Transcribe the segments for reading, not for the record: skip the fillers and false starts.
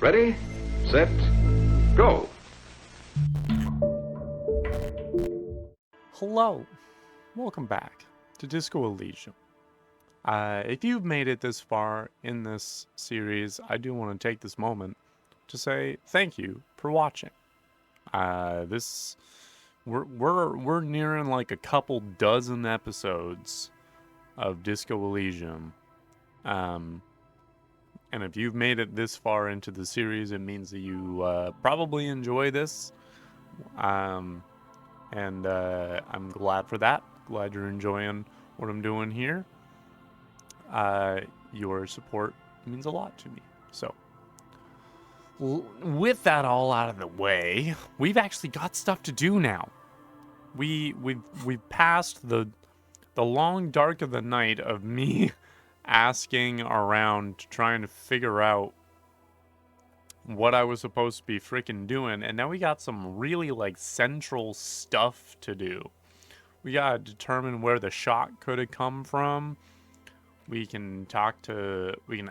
Ready, set, go. Hello, welcome back to Disco Elysium. If you've made it this far in this series, I do want to take this moment to say thank you for watching. We're nearing like a couple dozen episodes of Disco Elysium. And if you've made it this far into the series, it means that you probably enjoy this. And I'm glad for that. Glad you're enjoying what I'm doing here. Your support means a lot to me. So, with that all out of the way, we've actually got stuff to do now. We've passed the long dark of the night of me asking around, trying to figure out what I was supposed to be freaking doing, and now we got some really like central stuff to do. We gotta determine where the shot could have come from. We can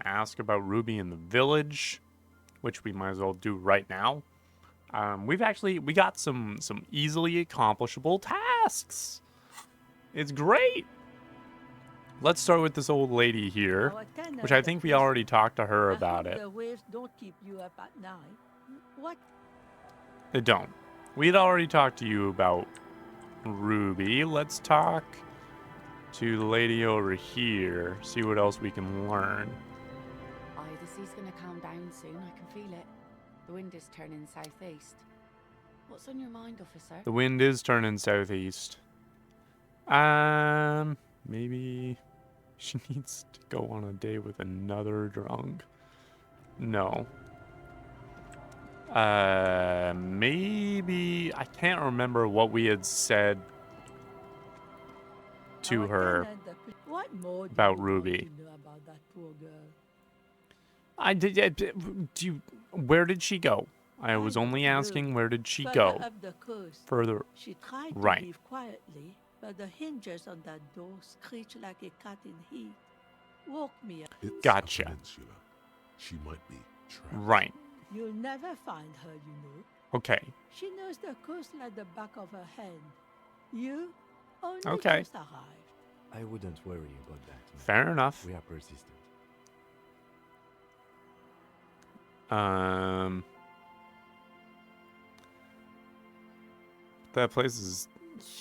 ask about Ruby in the village, which we might as well do right now. We got some easily accomplishable tasks. It's great. Let's start with this old lady here, which I think we already talked to her about it. The waves don't keep you up at night. What? They don't. We'd already talked to you about Ruby. Let's talk to the lady over here, see what else we can learn. Aye, the sea's gonna calm down soon, I can feel it. The wind is turning southeast. What's on your mind, officer? The wind is turning southeast. Maybe she needs to go on a date with another drunk. No. Maybe I can't remember what we had said to her about Ruby. I did. Where did she go? I was only asking where did she go? Further. She tried to Right. leave quietly, but the hinges on that door screech like a cat in heat. Woke me up. It's Gotcha. a peninsula. She might be trapped. Right. You'll never find her, you know. Okay. She knows the coast like the back of her hand. You only Okay. just arrived. I wouldn't worry about that. Fair enough. We are persistent. That place is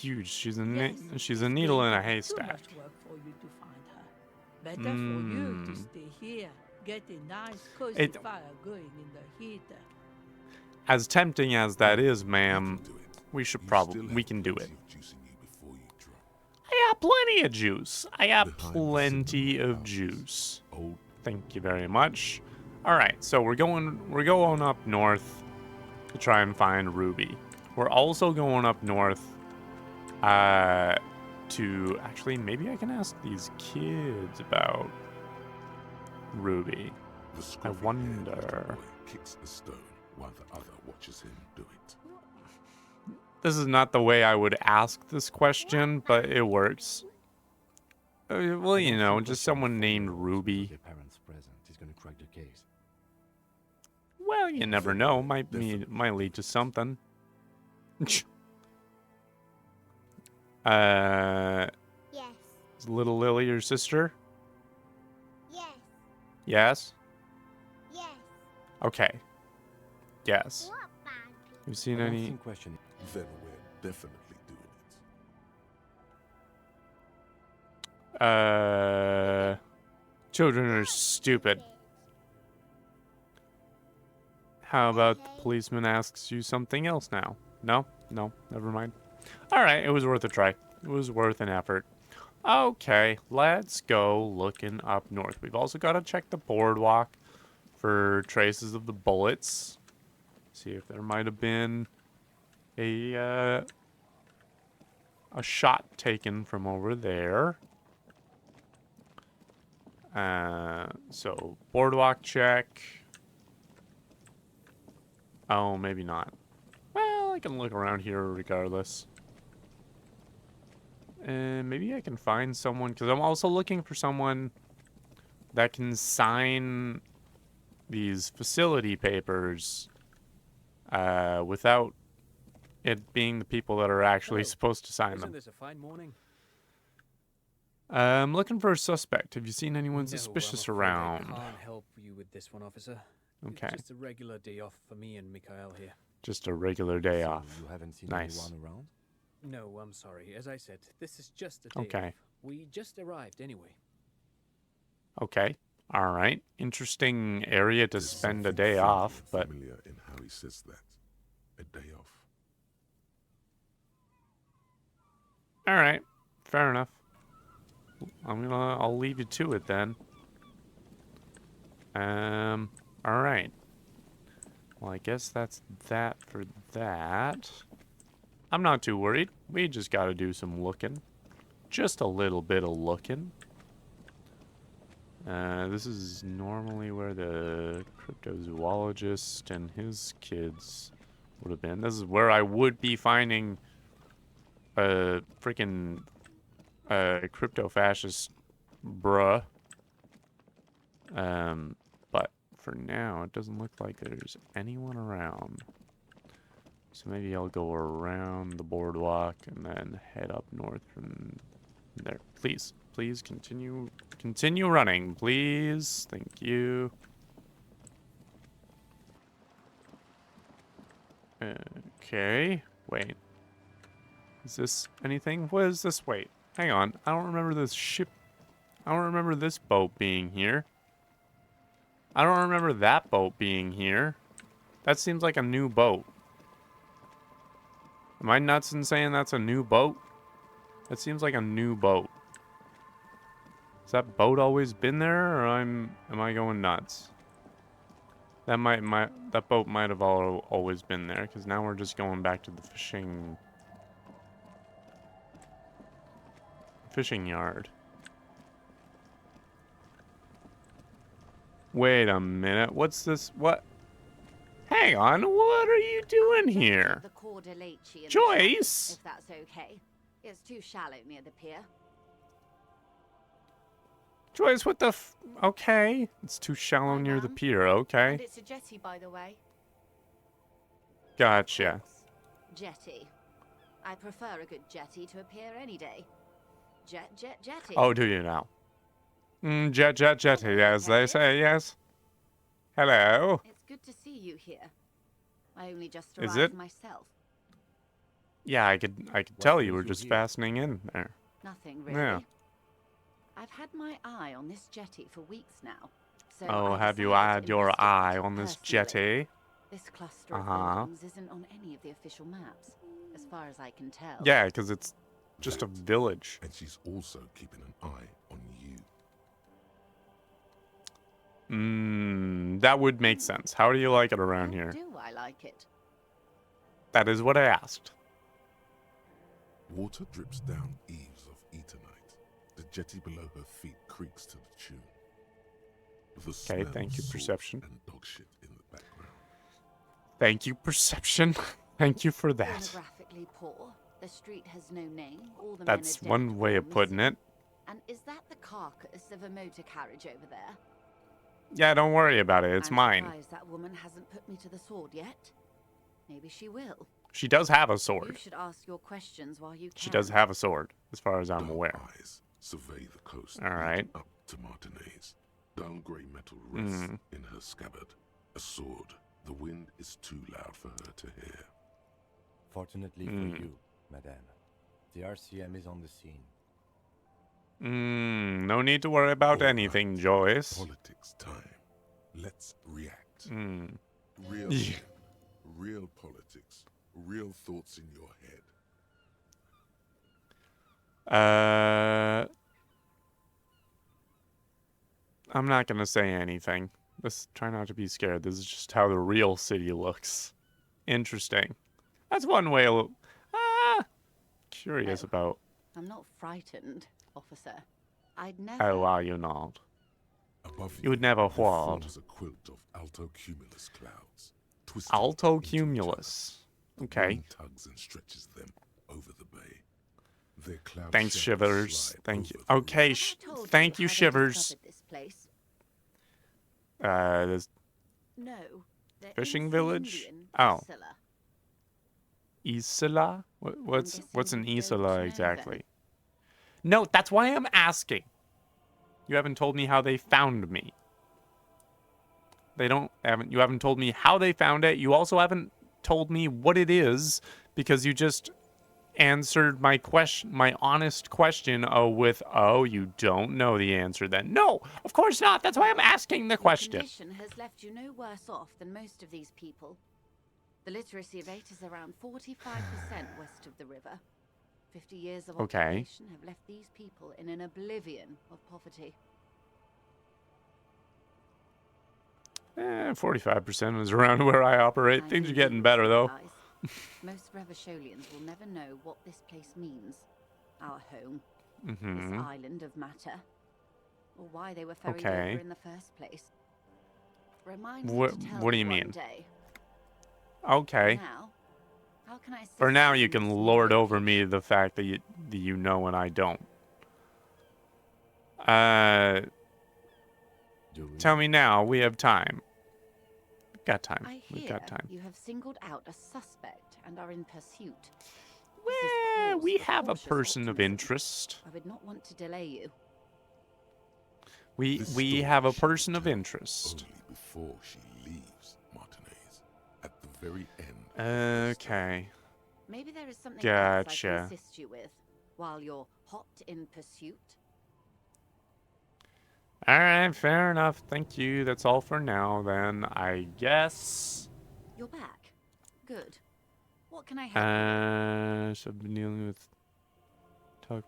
huge. She's a Yes, she's a it's needle going in a to be too haystack. much work for you to find her. Better for you to stay here, get a nice cozy It- fire going in the heater. As tempting as that is, ma'am, Do it. we should You probably still we have can do it. plenty of juice in you before you drop. I got plenty of juice. I got Behind the plenty cinema of houses. juice. Old Thank you very much. All right, so we're going up north to try and find Ruby. We're also going up north to actually maybe I can ask these kids about Ruby. the I scruffy-haired wonder. little boy kicks a stone while the other watches him do it. This is not the way I would ask this question, but it works. Well, you know, just someone named Ruby. Their parents present is going to crack the case. Well, you never know. Might lead to something. Yes. Is little Lily your sister? Yes. Yes. Yes. Okay. Yes. What bad people? You seen I don't any? think question. Then we're definitely doing it. Children are stupid. How about the policeman asks you something else now? No? No, never mind. Alright, it was worth a try. It was worth an effort. Okay, let's go looking up north. We've also got to check the boardwalk for traces of the bullets. See if there might have been a shot taken from over there. So boardwalk check. Oh, maybe not. Well, I can look around here regardless. And maybe I can find someone, because I'm also looking for someone that can sign these facility papers without it being the people that are actually Hello. supposed to sign Isn't them. this a fine morning? I'm looking for a suspect. Have you seen anyone No, suspicious I'm afraid around? I can't help you with this one, officer. Okay. It's just a regular day off for me and Mikhail here. Just a regular day So off. you haven't seen Nice. anyone around? No, I'm sorry. As I said, this is just a day Okay. off. We just arrived anyway. Okay. All right. Interesting area to There's spend a something day friendly off, and but familiar in how he says that. A day off. all right. Fair enough. I'll leave you to it then. All right. Well, I guess that's that for that. I'm not too worried. We just got to do some looking. Just a little bit of looking. This is normally where the cryptozoologist and his kids would have been. This is where I would be finding a freaking crypto-fascist bruh. But for now, it doesn't look like there's anyone around. So maybe I'll go around the boardwalk and then head up north from there. Please, please continue running, please. Thank you. Okay. Wait. Is this anything? What is this? Wait. Hang on. I don't remember this ship. I don't remember this boat being here. I don't remember that boat being here. That seems like a new boat. Am I nuts in saying that's a new boat? That seems like a new boat. Has that boat always been there, or am I going nuts? That that boat might have always been there, because now we're just going back to the fishing yard. Wait a minute. What's this? What? Hang on. What are you doing here? The Cordelechi in the Joyce! shop, if that's okay. It's too shallow near the pier. Joyce, what the okay. It's too shallow near the ma'am. pier. Okay. And it's a jetty, by the way. Gotcha. Jetty. I prefer a good jetty to a pier any day. Jetty. Oh, do you now? Jetty, as they say, yes. Hello. It's good to see you here. I only just Is arrived it? myself. Yeah, I could tell you were just fastening in there. Nothing really. Yeah. I've had my eye on this jetty for weeks now. So Oh, I have you decided to had your investigate eye it on this personally. jetty? This cluster Uh-huh. of buildings isn't on any of the official maps, as far as I can tell. Yeah, because it's just a That, village. And she's also keeping an eye on you. That would make sense. How do you like it around How here? do I like it? That is what I asked. Water drips down eaves of eternite. The jetty below her feet creaks to the tune. The Okay, smell thank of you, salt perception. and dog shit in the background. Thank you, perception. Thank you for that. Demographically poor. The street has no name. All the That's men are dead one way or of putting missing. it. And is that the carcass of a motor carriage over there? Yeah, don't worry about it. It's I'm mine. surprised that woman hasn't put me to the sword yet. Maybe she will. She does have a You sword. should ask your questions while you can. She does have a sword, as far as I'm Dark aware. eyes survey the coast. All right. leading up to Martinez. Dull grey metal rests Mm. in her scabbard. A sword. The wind is too loud for her to hear. Fortunately for you, madame, the RCM is on the scene. No need to worry about All anything, right. Joyce. Politics time. Let's react. Mm. Real, Yeah. real politics. Real thoughts in your head. I'm not gonna say anything. Try not to be scared. This is just how the real city looks. Interesting. That's one way to curious Oh. about. I'm not frightened, officer. I'd never. How are you not? Above You would never there what? forms a quilt of altocumulus clouds. twisted Alto into each other. Cumulus. The Okay. wind tugs and stretches them over the bay. Their cloud Thanks, shadows Shivers. slide Thank you. over the Okay, river. Have I told thank you, how they Shivers. discovered this place? This No. The Fishing Insular village? Indian Oh. Isla. Isla? What's guessing an you don't Isla know exactly? No, that's why I'm asking. You haven't told me how they found me. You haven't told me how they found it. You also haven't told me what it is because you just answered my honest question with, "Oh, you don't know the answer then." No, of course not. That's why I'm asking the Your question. condition has left you no worse off than most of these people. The literacy rate is around 45% west of the river. 50 years of Okay. occupation have left these people in an oblivion of poverty. 45% is around where I operate. I Things are think getting you better, though. realize most Revacholians will never know what this place means. Our home. This island of matter. Or why they were ferried Okay. over in the first place. Remind me What to tell do you you one mean? day. Okay. Now, how can I For assist now, you in can this new lord over location? me the fact that you know and I don't. Do we? Tell me now. We have time. We've got time. I We've hear got time. you have singled out a suspect and are in pursuit. This is Well, cause we for have a cautious person of optimism. interest. I would not want to delay you. We This have a story she will person of tell interest. Only before she leaves Martinez. At the very end. of her story. Okay. Maybe there is something else I Gotcha. can assist you with while you're hot in pursuit. All right, fair enough. Thank you. That's all for now, then. I guess. You're back. Good. What can I help you with? So I've been dealing with. Talk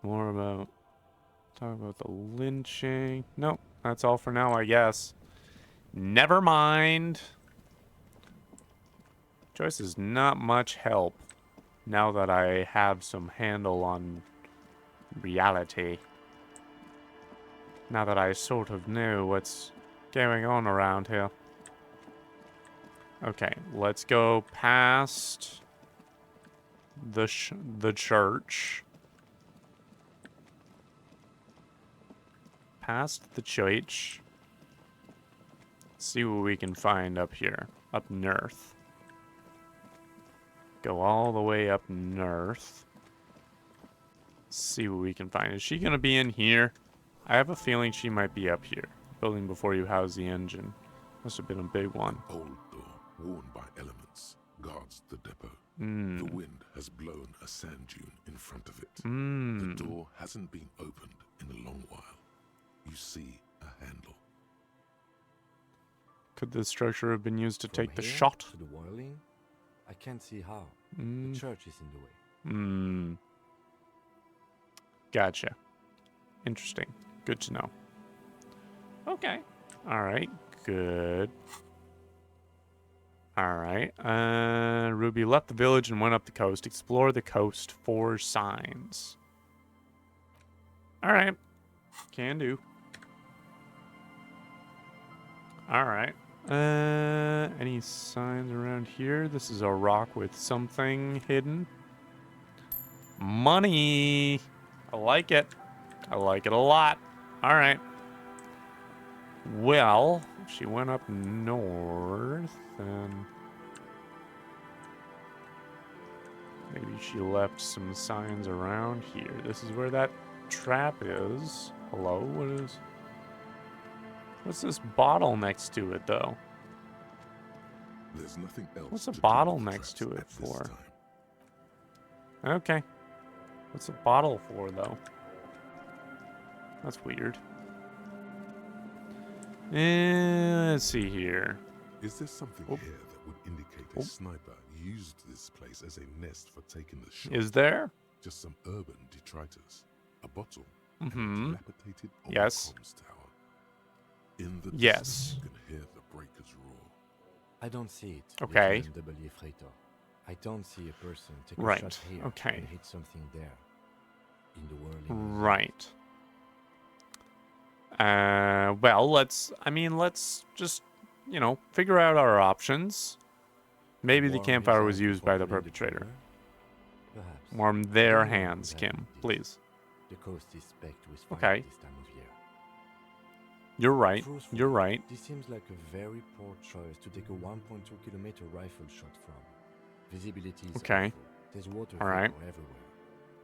about the lynching. Nope, that's all for now, I guess. Never mind. Joyce is not much help now that I have some handle on reality. Now that I sort of know what's going on around here. Okay, let's go past the church. Past the church. See what we can find up here. Up north. Go all the way up north. See what we can find. Is she gonna be in here? I have a feeling she might be up here. Building before you house the engine. Must have been a big one. Old door, worn by elements, guards the depot. Hmm. The wind has blown a sand dune in front of it. Hmm. The door hasn't been opened in a long while. You see a handle. Could this structure have been used to From take the here shot? to the whirling? I can't see how. Hmm. The church is in the way. Hmm. Gotcha. Interesting. Good to know. Okay. Alright. Good. Alright. Ruby left the village and went up the coast. Explore the coast for signs. Alright. Can do. Alright. Any signs around here? This is a rock with something hidden. Money! I like it. I like it a lot. Alright. Well, if she went up north, then maybe she left some signs around here. This is where that trap is. Hello? What's this bottle next to it, though? There's nothing else. What's a to do bottle with the next traps to it at this for? time. Okay. What's a bottle for, though? That's weird. Let's see here. Is there something Oop. here that would indicate a Oop. sniper used this place as a nest for taking the shot? Is there? Just some urban detritus, a bottle, Mm-hmm. and a dilapidated old Yes. comms tower. In the Yes. distance, you can hear the breakers roar. I don't see it. Okay. Lieutenant W. Freighter. I don't see a person take Right, a shot here okay. and hit something there. In the whirling. Right. Well, let's just, figure out our options. Maybe the Warm campfire his was hands used before by the pulling perpetrator. trigger? Perhaps. Warm I their don't know who hands, that Kim, is. please. The coast is specked with fire Okay. this time of year. You're right. Truthfully, You're right. This seems like a very poor choice to take a 1.2 kilometer rifle shot from. Visibility is Okay. awful. There's water All right. vapor everywhere.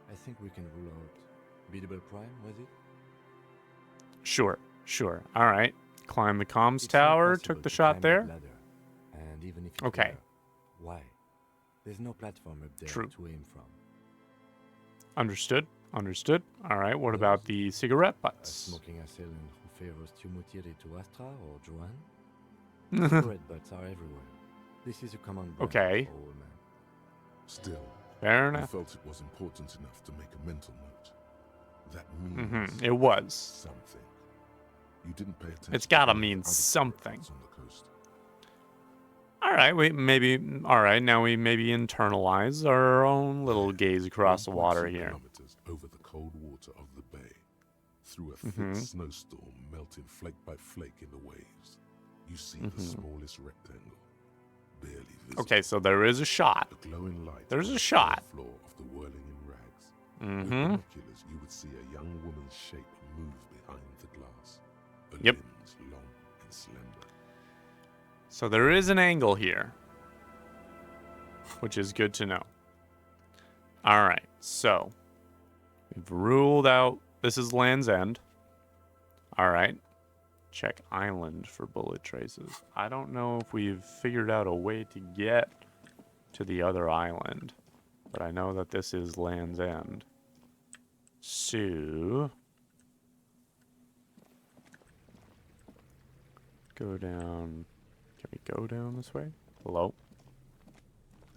I think we can rule out beatable prime, was it? Sure. Sure. All right. Climb the comms It's not tower. possible Took the to shot climb there. that ladder. And even if it Okay. were, why? There's no platform up there True. to aim from. Understood. Understood. All right. What about the cigarette A butts? smoking assailant who favors Timothy to Astra or Joanne? Cigarette butts are everywhere. This is a common brand, Okay. old man. Still, Fair you enough. felt it was important enough to make a mental note. That means It was. something. You didn't pay attention. It's gotta to any mean other something. cigarette butts on the coast. All right. All right. Now we maybe internalize our own little gaze across the 1.2 water here. kilometers over the cold water of the bay, through a thick snowstorm melting flake by flake in the waves, you see the smallest rectangle, barely visible. Okay, so there is a shot. The glowing light. There's on a the shot. floor of the whirling in rags. With Mm-hmm. binoculars, you would see a young woman's shape move behind the glass. Her Yep. limbs long and slender. So there is an angle here, which is good to know. All right, so we've ruled out this is Land's End. All right, check island for bullet traces. I don't know if we've figured out a way to get to the other island, but I know that this is Land's End. So go down. Can we go down this way? Hello?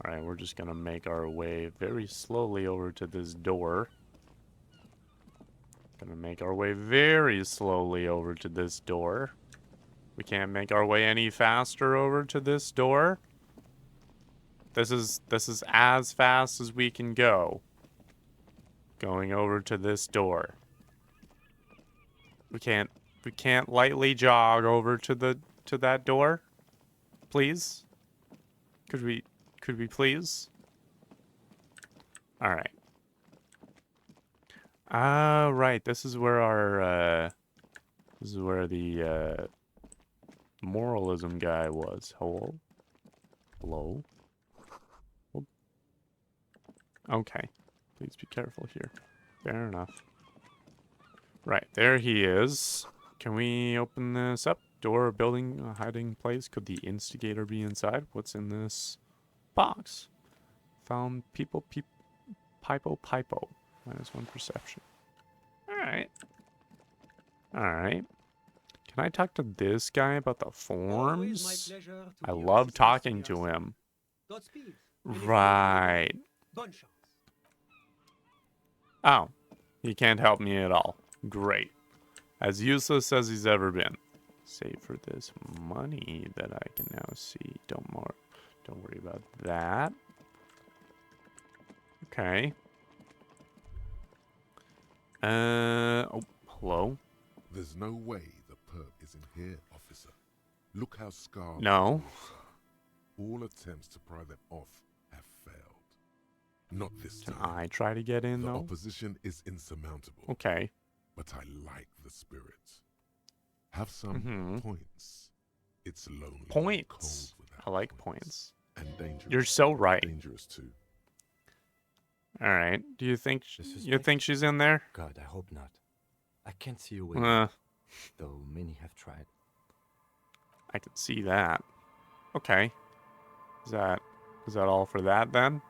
Alright, we're just gonna make our way very slowly over to this door. Gonna make our way very slowly over to this door. We can't make our way any faster over to this door. This is as fast as we can go. Going over to this door. We can't lightly jog over to that door. Please? Could we please? All right. Right. This is where the moralism guy was. Hello? Hello? Oh. Okay. Please be careful here. Fair enough. Right, there he is. Can we open this up? Door, building, hiding place. Could the instigator be inside? What's in this box? Found pipo. -1 perception. Alright. Alright. Can I talk to this guy about the forms? I love talking to him. Right. Oh. He can't help me at all. Great. As useless as he's ever been. Save for this money that I can now see. Don't worry about that. Okay. Oh, hello? There's no way the perp is in here, officer. Look how scarred. No. All attempts to pry them off have failed. Not this Can time. I try to get in, The though? opposition is insurmountable. Okay. But I like the spirit. Have some points. It's lonely. and Points. cold without I like points. And dangerous. You're so right. Dangerous too. All right. Do you think The you suspect? think she's in there? God, I hope not. I can't see a way, Uh, though many have tried. I can see that. Okay. Is that all for that then?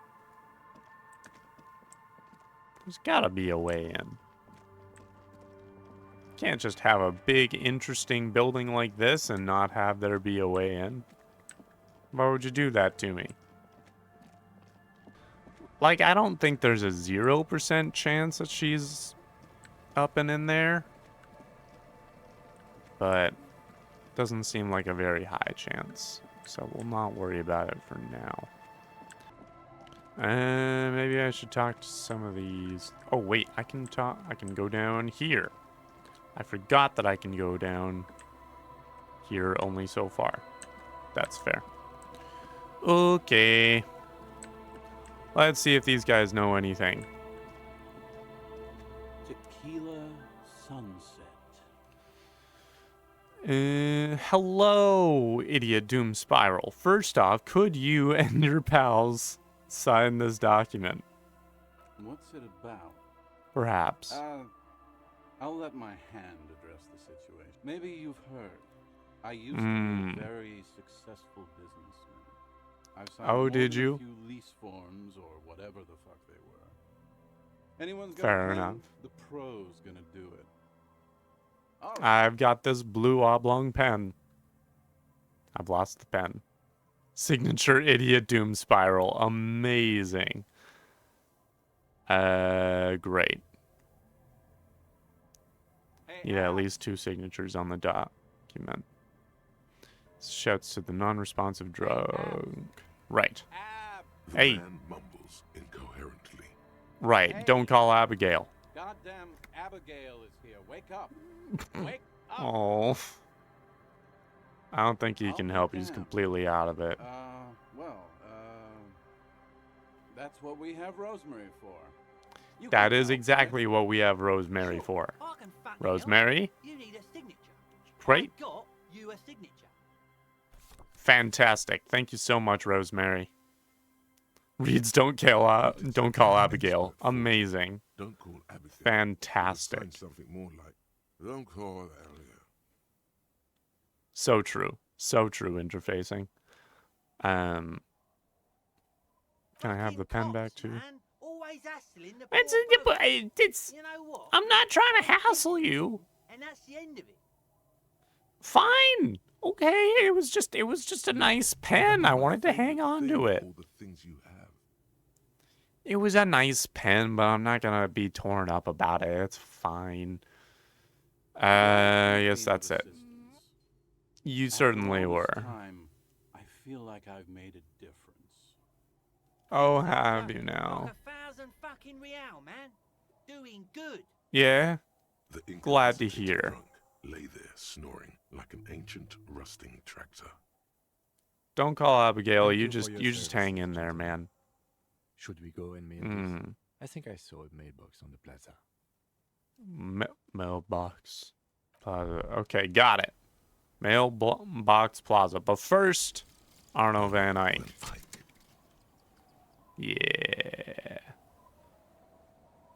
There's gotta be a way in. Can't just have a big, interesting building like this and not have there be a way in. Why would you do that to me? Like, I don't think there's a 0% chance that she's up and in there. But doesn't seem like a very high chance. So we'll not worry about it for now. Maybe I should talk to some of these. Oh, wait, I can go down here. I forgot that I can go down here only so far. That's fair. Okay. Let's see if these guys know anything. Tequila sunset. Hello, Idiot Doom Spiral. First off, could you and your pals sign this document? What's it about? Perhaps. I'll let my hand address the situation. Maybe you've heard. I used to be a very successful businessman. I've signed more did than you? a few lease forms or whatever the fuck they were. Anyone's got Fair a pen? enough. The pro's gonna do it. All right. I've got this blue oblong pen. I've lost the pen. Signature Idiot Doom Spiral. Amazing. Great. Yeah, at least 2 signatures on the document. Shouts to the non-responsive drug. Right. The Hey. man mumbles incoherently. Right. Hey. Don't call Abigail. Goddamn Abigail is here. Wake up. Wake up. Oh. I don't think he Oh, can help. He's damn. completely out of it. That's what we have Rosemary for. You That can is help, exactly what we have Rosemary for. I can fucking help. Rosemary? You need a signature. Great. I got you a signature. Fantastic. Thank you so much, Rosemary. Reads don't call Abigail. Amazing. Don't call Abigail. Fantastic. Sign something more like, don't call Abigail. So true. So true interfacing. Can I have the pen back too? Man. Always hassling the It's, poor bugger. it's You know what? I'm not trying to hassle you. And that's the end of it. Fine. Okay, it was just a nice pen. I wanted to hang on to it. All the things you have. It was a nice pen, but I'm not gonna be torn up about it. It's fine. Yes, that's it. You certainly were. Time, I feel like I've made a difference. Oh, have you now? Like 1,000 fucking real, man. Doing good. Yeah. The Glad to incapacitated hear. drunk lay there snoring like an ancient rusting tractor. Don't call Abigail. Thank you you for just your you just service, hang in there, gentlemen. man. Should we go and mail this? Mm. I think I saw a mailbox on the plaza. Mailbox Plaza. Okay, got it. Mailbox Plaza. But first, Arno Van Eyck. Yeah.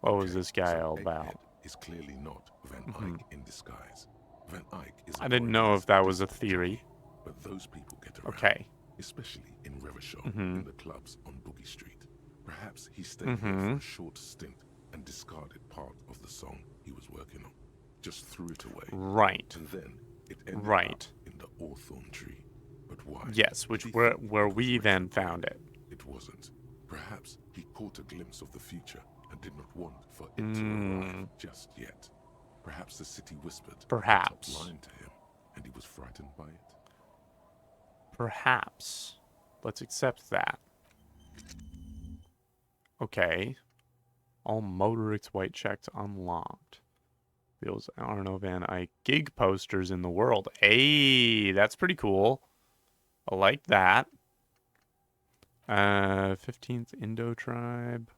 What was this guy all about? Egghead is clearly not Van Eyck in disguise. Van Eyck is. I didn't know if that was a theory. But those people get around. Okay. Especially in Revachol, in the clubs on Boogie Street. Perhaps he stayed here for a short stint and discarded part of the song he was working on. Just threw it away. Right. And then it ended Right. up in the hawthorn tree. But why? Yes, which Did he where think where it was we written then for found him? it. It wasn't. Perhaps he caught a glimpse of the future and did not want for it to arrive just yet. Perhaps the city whispered Perhaps. the top line to him, and he was frightened by it. Perhaps. Let's accept that. Okay. All Motorix white checks unlocked. Feels Arno Van Eyck gig posters in the world. Hey, that's pretty cool. I like that. 15th Indo tribe.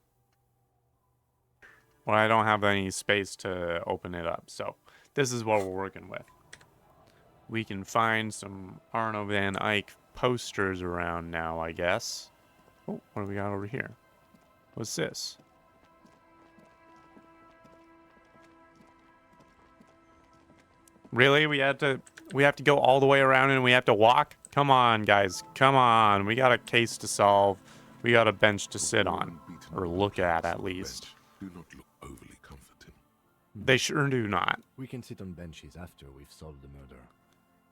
Well, I don't have any space to open it up, so this is what we're working with. We can find some Arno Van Eyck posters around now, I guess. Oh, what do we got over here? What's this? Really? We have to go all the way around and we have to walk? Come on, guys. Come on. We got a case to solve. We got a bench to sit on. Or look at least. Do not look overly comforting. They sure do not. We can sit on benches after we've solved the murder.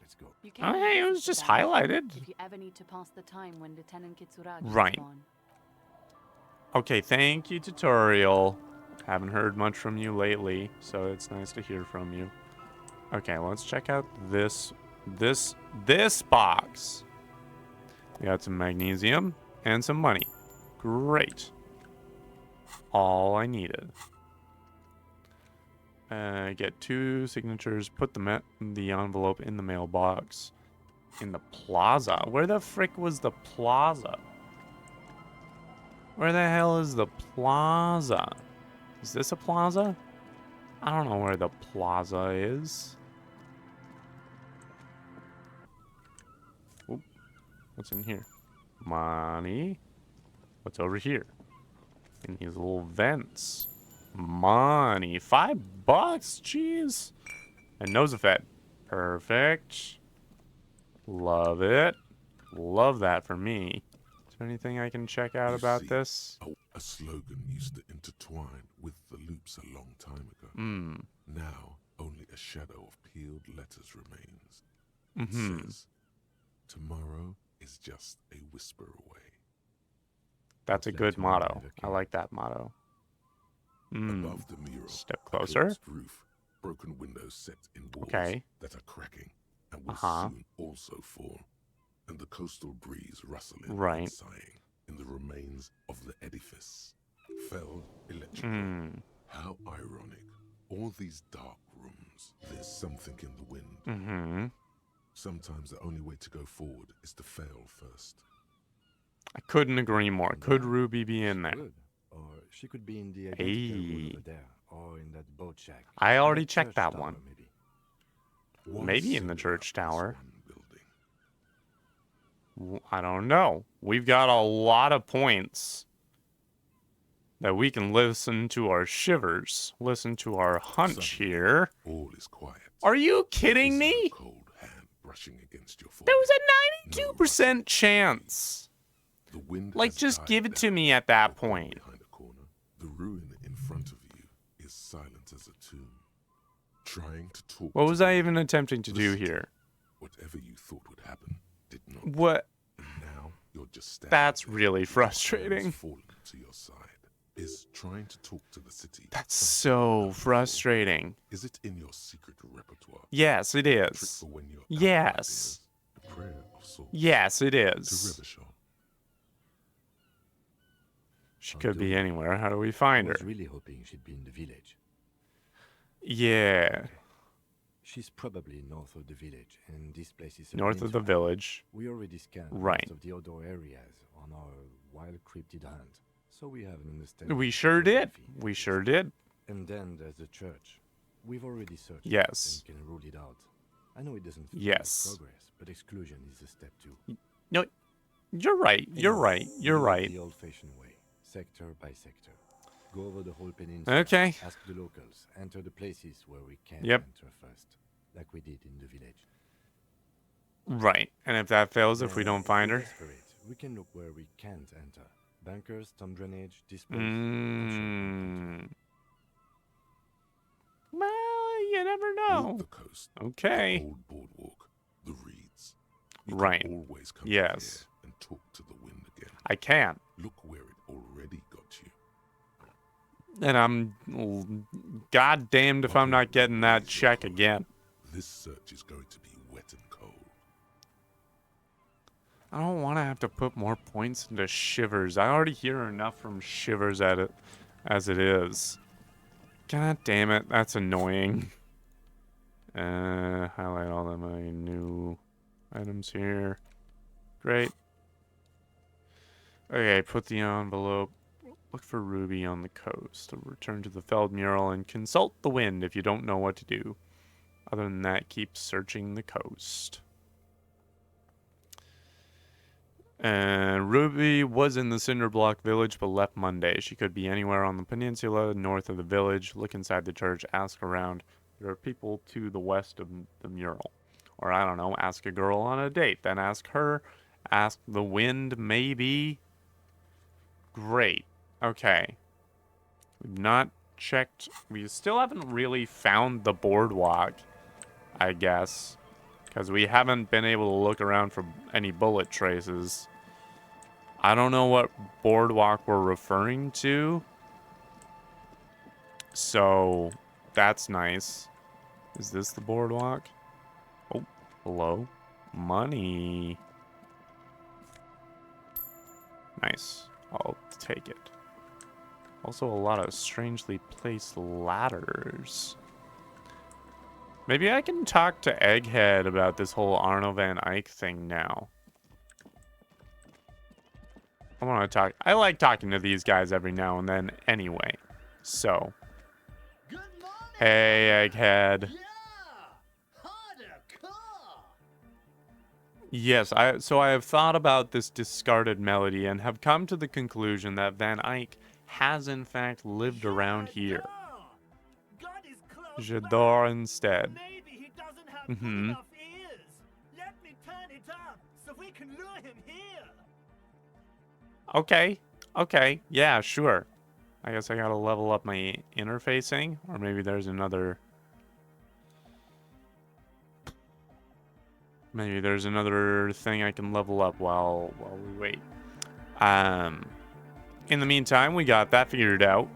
Let's go. You Oh, hey, it was just highlighted. If you ever need to pass the time when Lieutenant Kitsuragi Right. is gone. Okay, thank you, tutorial. Haven't heard much from you lately, so it's nice to hear from you. Okay, let's check out this box. We got some magnesium and some money. Great. All I needed. Get 2 signatures. Put the envelope in the mailbox. In the plaza. Where the frick was the plaza? Where the hell is the plaza? Is this a plaza? I don't know where the plaza is. What's in here? Money. What's over here? In these little vents. Money. $5? Jeez. And nose effect. Perfect. Love it. Love that for me. Is there anything I can check out about this? A slogan used to intertwine with the loops a long time ago. Now, only a shadow of peeled letters remains. It says, tomorrow is just a whisper away. That's a good motto. I like that motto. Above the mural, Step a closer. collapsed roof, broken windows set in walls that are cracking and will soon also fall. And the coastal breeze rustling and sighing in the remains of the edifice. Fell electrical. How ironic. All these dark rooms, there's something in the wind. Sometimes the only way to go forward is to fail first. I couldn't agree more. Could Ruby be in there? Good. Or she could be in the identical room over there, or in that boat shack. I already That checked church that tower, one. Maybe. Maybe in the church tower. Building. I don't know. We've got a lot of points that we can listen to our shivers, listen to our hunch here. All is quiet. Are you kidding There is no me? cold hand brushing against your There was forehead. a 92% chance. The wind Like, has just died give it to down. me at that Walking point. Behind a corner, the ruin in front of you is silent as a tomb. Trying to talk. What to was the I wind. even attempting to do Listen. here? Whatever you thought would happen did not. What? And now you're just standing That's there, really with frustrating. arms fallen to your side. Is trying to talk to the city. That's something so you've done before? frustrating. Is it in your secret repertoire? Yes, it A trick is. for when you're out of Yes. ideas? A prayer of sorts. Yes, it To is. Rivashol. She I'm could be doing it. anywhere. How do we I find her? was really hoping she'd be in the village. Yeah. She's probably north of the village, and this place is a North of the peninsula. village. We already scanned Right. most of the outdoor areas on our wild cryptid hunt, so we have an understanding. We of sure did. geography, at We least. sure did. And then there's the church. We've already searched it Yes. and can rule it out. I know it doesn't feel Yes. like progress, but exclusion is a step too. No, you're right. You're right. You're Do it right. The old-fashioned way, sector by sector. Go over the whole peninsula. Okay. Ask the locals. Enter the places where we can't Yep. enter first, like we did in the village. Right. And if that fails, if we Then, don't find we're her? desperate, we can look where we can't enter. Bunkers, storm drainage, displays. I'm sure we can Mm. Well, you never Walk know. the coast. Okay. The old boardwalk. The reeds. You Right. Can always come Yes. here and talk to the wind again. I can. Look where it already got you. And goddamned if I'm not getting that check again. This search is going to be wet and cold. I don't want to have to put more points into Shivers. I already hear enough from Shivers at it as it is. God damn it, that's annoying. Highlight all of my new items here. Great. Okay, put the envelope. Look for Ruby on the coast. Return to the Feld mural and consult the wind if you don't know what to do. Other than that, keep searching the coast. Ruby was in the Cinderblock village but left Monday. She could be anywhere on the peninsula, north of the village. Look inside the church, ask around. There are people to the west of the mural. Or I don't know, ask a girl on a date. Then ask her. Ask the wind, maybe. Great. Okay. We've not checked. We still haven't really found the boardwalk, I guess. Because we haven't been able to look around for any bullet traces. I don't know what boardwalk we're referring to. So, that's nice. Is this the boardwalk? Oh, hello. Money. Nice. I'll take it. Also a lot of strangely placed ladders. Maybe I can talk to Egghead about this whole Arno van Eyck thing now. I want to talk. I like talking to these guys every now and then anyway. So. Hey, Egghead. Yes, so I have thought about this discarded melody and have come to the conclusion that Van Eyck has in fact lived around here. J'adore instead. Maybe he doesn't have good Mm-hmm. enough ears. Let me turn it up so we can lure him here. Okay. Okay. Yeah, sure. I guess I gotta level up my interfacing, or maybe there's another. Maybe there's another thing I can level up while we wait. In the meantime, we got that figured out.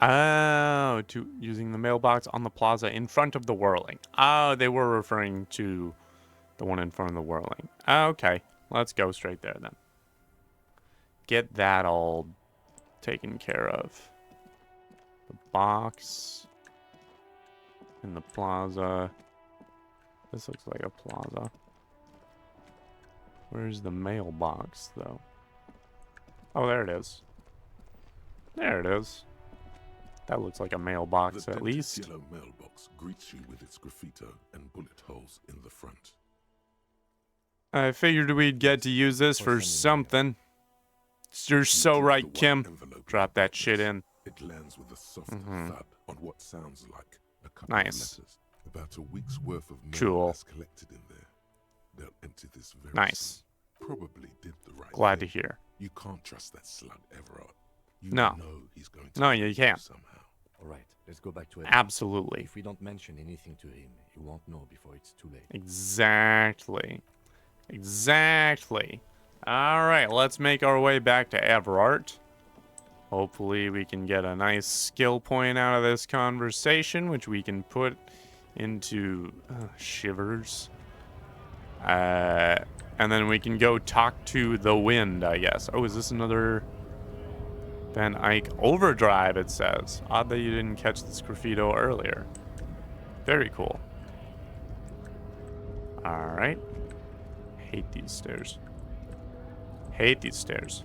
Oh, using the mailbox on the plaza in front of the whirling. Oh, they were referring to the one in front of the whirling. Okay, let's go straight there then. Get that all taken care of. The box in the plaza. This looks like a plaza. Where's the mailbox, though? Oh, there it is. There it is. That looks like a mailbox, at least. The yellow mailbox greets you with its graffito and bullet holes in the front. I figured we'd get to use this for something. You're so right, Kim. Drop that shit in. It lands with a soft thud on what sounds like a couple Nice. of letters. About a week's worth of mail Cool. that's collected in there. They'll empty this very Nice. soon. Probably did the right Glad to thing. hear. You can't trust that slug Everard. You No. know he's going to No, kill you can't. somehow. All right, let's go back to it. Absolutely. If we don't mention anything to him, he won't know before it's too late. Exactly. Exactly. All right, let's make our way back to Everard. Hopefully we can get a nice skill point out of this conversation, which we can put into shivers. And then we can go talk to the wind, I guess. Oh, is this another Van Eyck overdrive, it says. Odd that you didn't catch this graffito earlier. Very cool. Alright. Hate these stairs. Hate these stairs.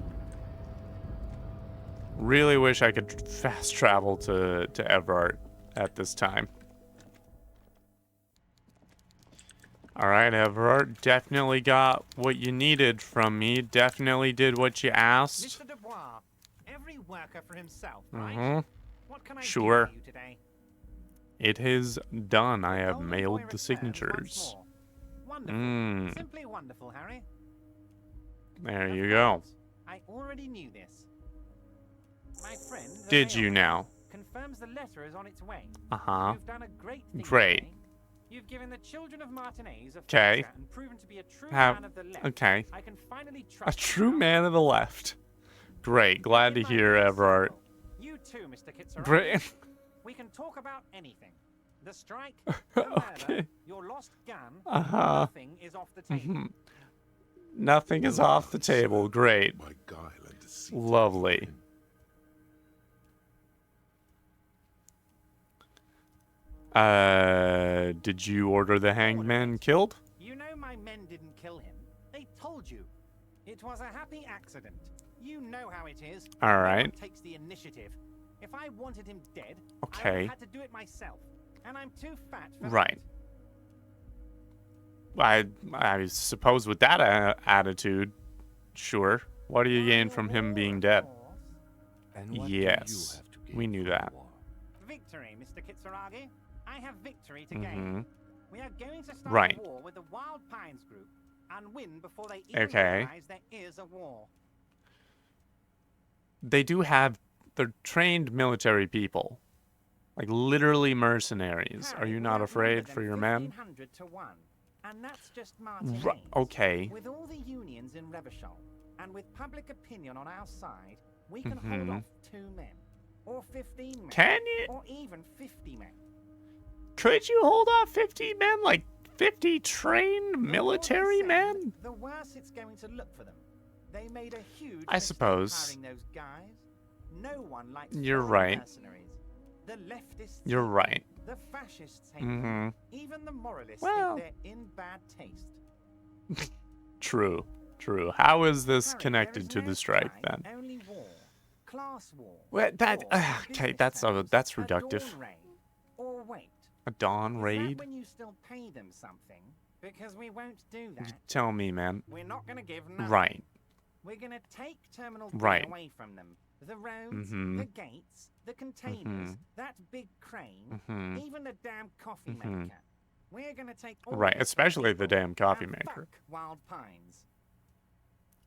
Really wish I could fast travel to Everard at this time. Alright, Everard. Definitely got what you needed from me. Definitely did what you asked. Mr. Dubois, every worker for himself, right? Mm-hmm. What can I Sure. do for you today? It is done. I have Only mailed boy the returns signatures. once more. Wonderful. Mm. Simply wonderful, Harry. There Of you go. course, I already knew this. My friend, the Did you mailman, now? confirms the letter is on its way. Uh-huh. You've done a great thing. Great. Harry. You've given the children of Martinez a 'Kay. future and proven to be a true Have- man of the left. okay. I can finally A trust true you. man of the left. Great. Glad to In my hear, case, Everard. You too, Mr. Kitsuragi. Great. We can talk about anything. The strike, the murder, Okay. your lost gun. Uh-huh. Nothing is off the table. Mhm. Nothing is off the table. Great. My guile and deceit. Lovely. Did you order the hanged man killed? You know my men didn't kill him. They told you. It was a happy accident. You know how it is. All No right. one takes the initiative. If I wanted him dead, I would Okay. have had to do it myself. And I'm too fat for Right. that. I suppose with that attitude, sure. What do you gain from him being dead? And what do Yes, you have to gain we knew from that. war? Victory, Mr. Kitsuragi. I have victory to Mhm. gain. We are going to start Right. a war with the Wild Pines group and win before they even Okay. realize there is a war. They're trained military people. Like literally mercenaries. Are Harry, you we not outnumber afraid them for your men? 1,500 to 1, and that's just Martinez. Okay. With all the unions in Revachol, and with public opinion on our side, we can hold Mhm. off 2 men, or 15 men, Can you? or even 50 men. Could you hold off 50 men? Like 50 trained The more they military send, men? The worse it's going to look for them. They made a huge I mistake suppose. hiring those guys. No one likes You're foreign right. mercenaries. The leftists You're hate them. right. The fascists hate Mhm. them. Even the moralists Well- think they're in bad taste. True. True. How is this Harry, connected there is to no the strike strike, then? Only war. Class war. Well, that war, okay, business that's terms, that's a reductive. dawn raid. Or wait. A dawn Is that raid? when you still pay them something Because we won't do that. You tell me, man. We're not going to give nothing. Right. We're going to take Terminal B Right. away from them. The roads, the gates, the containers, that big crane, even the damn coffee maker. We're going to take all Right, this especially the people damn coffee and maker. fuck Wild Pines.